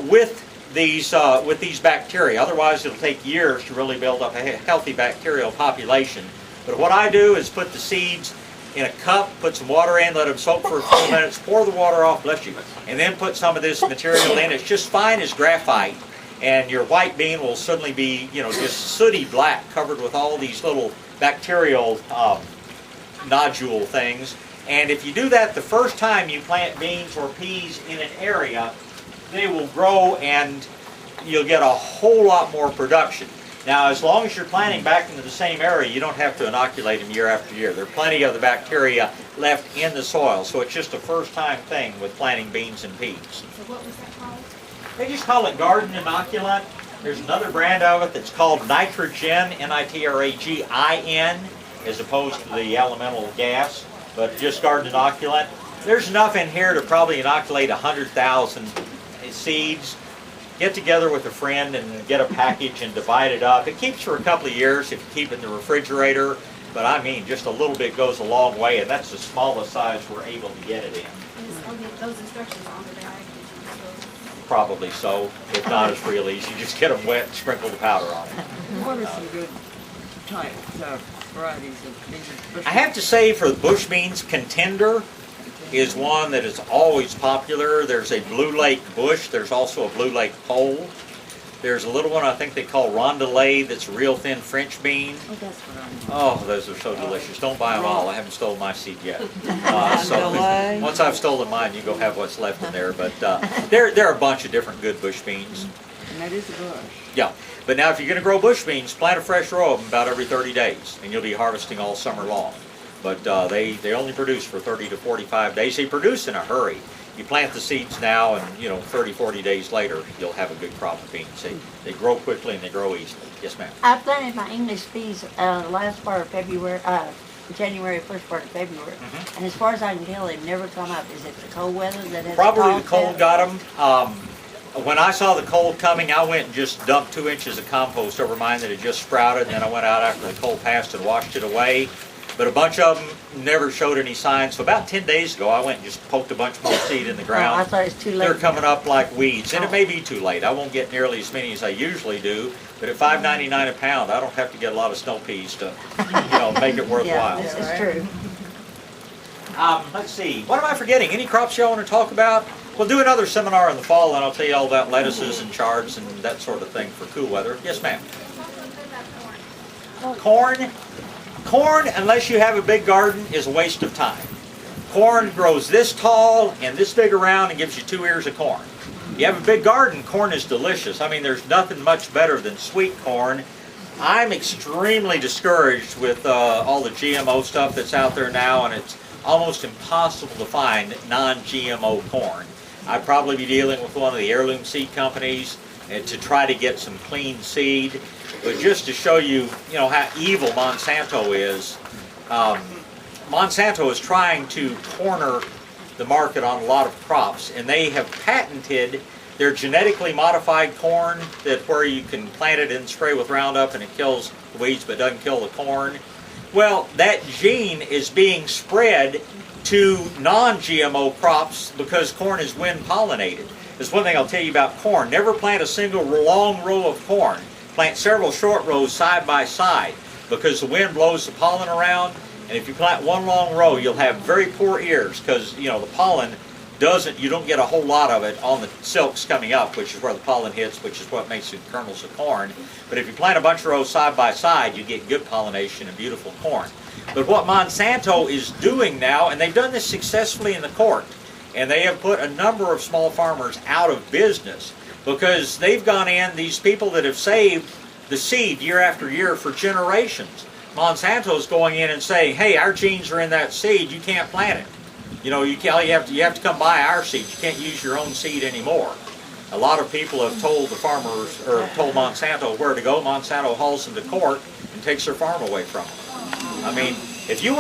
with these bacteria. Otherwise, it'll take years to really build up a healthy bacterial population. But what I do is put the seeds in a cup, put some water in, let them soak for a few minutes, pour the water off, bless you, and then put some of this material in. It's just fine as graphite, and your white bean will suddenly be, just sooty black, covered with all these little bacterial nodule things. And if you do that the first time you plant beans or peas in an area, they will grow and you'll get a whole lot more production. Now, as long as you're planting back into the same area, you don't have to inoculate them year after year. There are plenty of the bacteria left in the soil, so it's just a first-time thing with planting beans and peas. So what was that called? They just call it garden inoculant. There's another brand of it that's called nitrogen, Nitragin, as opposed to the elemental gas, but just garden inoculant. There's enough in here to probably inoculate 100,000 seeds. Get together with a friend and get a package and divide it up. It keeps for a couple of years if you keep it in the refrigerator, but I mean, just a little bit goes a long way, and that's the smallest size we're able to get it in. Those instructions on the bag? Probably so. If not, it's real easy. Just get them wet and sprinkle the powder on it. What are some good types of varieties of beans? I have to say, for the bush beans, Contender is one that is always popular. There's a Blue Lake Bush. There's also a Blue Lake Pole. There's a little one I think they call Rondelet that's a real thin French bean. Oh, that's what I'm... Oh, those are so delicious. Don't buy them all. I haven't stolen my seed yet. So once I've stolen mine, you go have what's left in there. But there are a bunch of different good bush beans. And that is a bush. Yeah. But now if you're going to grow bush beans, plant a fresh row of them about every 30 days. And you'll be harvesting all summer long. But they only produce for 30 to 45 days. They produce in a hurry. You plant the seeds now, and 30, 40 days later, you'll have a good crop of beans. They grow quickly and they grow easily. Yes, ma'am. I planted my English peas last part of February, January, first part of February. And as far as I can tell, they've never come up. Is it the cold weather that has Probably the cold got them. When I saw the cold coming, I went and just dumped 2 inches of compost over mine that had just sprouted, and then I went out after the cold passed and washed it away. But a bunch of them never showed any signs. So about 10 days ago, I went and just poked a bunch more seed in the ground. Oh, I thought it was too late. They're coming up like weeds, and it may be too late. I won't get nearly as many as I usually do. But at $5.99 a pound, I don't have to get a lot of snow peas to, make it worthwhile. Yeah, this is true. Let's see. What am I forgetting? Any crops y'all want to talk about? We'll do another seminar in the fall, and I'll tell you all about lettuces and chards and that sort of thing for cool weather. Yes, ma'am. Corn. Corn, unless you have a big garden, is a waste of time. Corn grows this tall and this big around and gives you 2 ears of corn. You have a big garden, corn is delicious. I mean, there's nothing much better than sweet corn. I'm extremely discouraged with all the GMO stuff that's out there now, and it's almost impossible to find non-GMO corn. I'd probably be dealing with one of the heirloom seed companies to try to get some clean seed. But just to show you, how evil Monsanto is, Monsanto is trying to corner the market on a lot of crops, and they have patented their genetically modified corn, that where you can plant it and spray with Roundup and it kills the weeds but doesn't kill the corn. Well, that gene is being spread to non-GMO crops because corn is wind pollinated. There's one thing I'll tell you about corn. Never plant a single long row of corn. Plant several short rows side by side. because the wind blows the pollen around. And if you plant one long row, you'll have very poor ears because, you know, the pollen you don't get a whole lot of it on the silks coming up, which is where the pollen hits, which is what makes the kernels of corn. But if you plant a bunch of rows side by side, you get good pollination and beautiful corn. But what Monsanto is doing now, and they've done this successfully in the court, and they have put a number of small farmers out of business because they've gone in, these people that have saved the seed year after year for generations. Monsanto's going in and saying, hey, our genes are in that seed, you can't plant it. You know, you have to come buy our seed. You can't use your own seed anymore. A lot of people have told the farmers, or told Monsanto where to go. Monsanto hauls them to court and takes their farm away from them. I mean, if you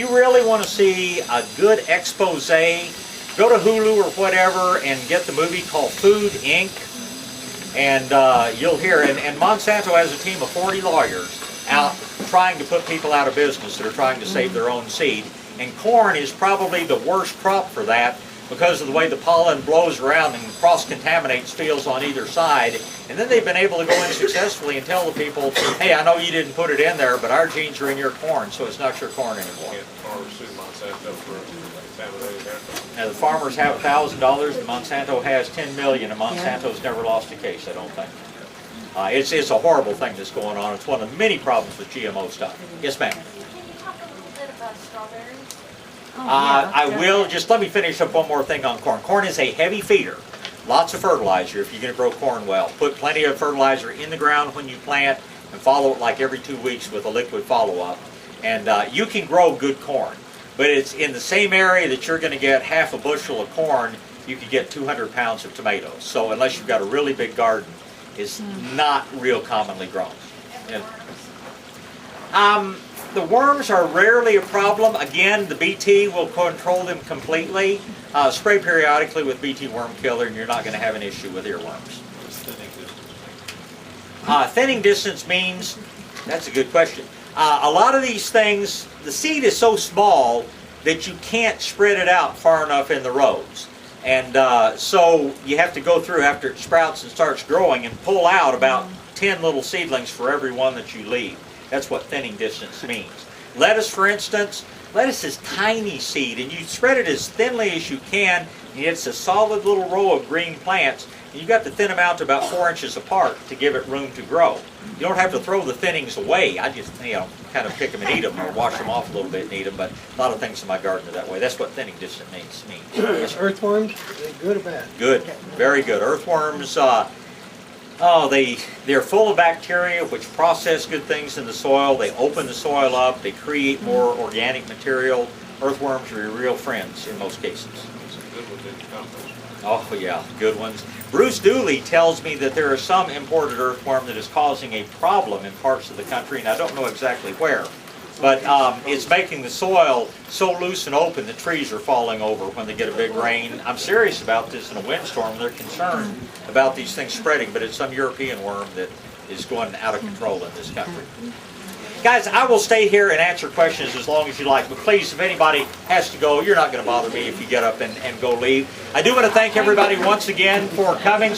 really want to see a good expose, go to Hulu or whatever and get the movie called Food, Inc. And you'll hear, and Monsanto has a team of 40 lawyers out trying to put people out of business that are trying to save their own seed. And corn is probably the worst crop for that because of the way the pollen blows around and cross-contaminates fields on either side. And then they've been able to go in successfully and tell the people, hey, I know you didn't put it in there, but our genes are in your corn, so it's not your corn anymore. Can't farmers sue Monsanto for contaminating their corn? Now, the farmers have $1,000 and Monsanto has $10 million, and Monsanto's never lost a case, I don't think. It's a horrible thing that's going on. It's one of the many problems with GMO stuff. Yes, ma'am. I will. Just let me finish up one more thing on corn. Corn is a heavy feeder. Lots of fertilizer if you're going to grow corn well. Put plenty of fertilizer in the ground when you plant and follow it like every 2 weeks with a liquid follow-up. And you can grow good corn. But it's in the same area that you're going to get half a bushel of corn, you could get 200 pounds of tomatoes. So unless you've got a really big garden, it's not real commonly grown. And, the worms are rarely a problem. Again, the BT will control them completely. Spray periodically with BT worm killer and you're not going to have an issue with earworms. Thinning distance means, that's a good question. A lot of these things, the seed is so small that you can't spread it out far enough in the rows. And so you have to go through after it sprouts and starts growing and pull out about 10 little seedlings for every one that you leave. That's what thinning distance means. Lettuce, for instance, lettuce is tiny seed, and you spread it as thinly as you can, and it's a solid little row of green plants, and you've got to thin them out to about 4 inches apart to give it room to grow. You don't have to throw the thinnings away. I just, kind of pick them and eat them, or wash them off a little bit and eat them, but a lot of things in my garden are that way. That's what thinning distance means. Yes, earthworms, are they good or bad? Good, very good. Earthworms, they're full of bacteria which process good things in the soil. They open the soil up. They create more organic material. Earthworms are your real friends in most cases. Some good ones in compost. Oh yeah, good ones. Bruce Dooley tells me that there is some imported earthworm that is causing a problem in parts of the country, and I don't know exactly where. But it's making the soil so loose and open that trees are falling over when they get a big rain. I'm serious about this in a windstorm. They're concerned about these things spreading, but it's some European worm that is going out of control in this country. Guys, I will stay here and answer questions as long as you like, but please, if anybody has to go, you're not going to bother me if you get up and go leave. I do want to thank everybody once again for coming.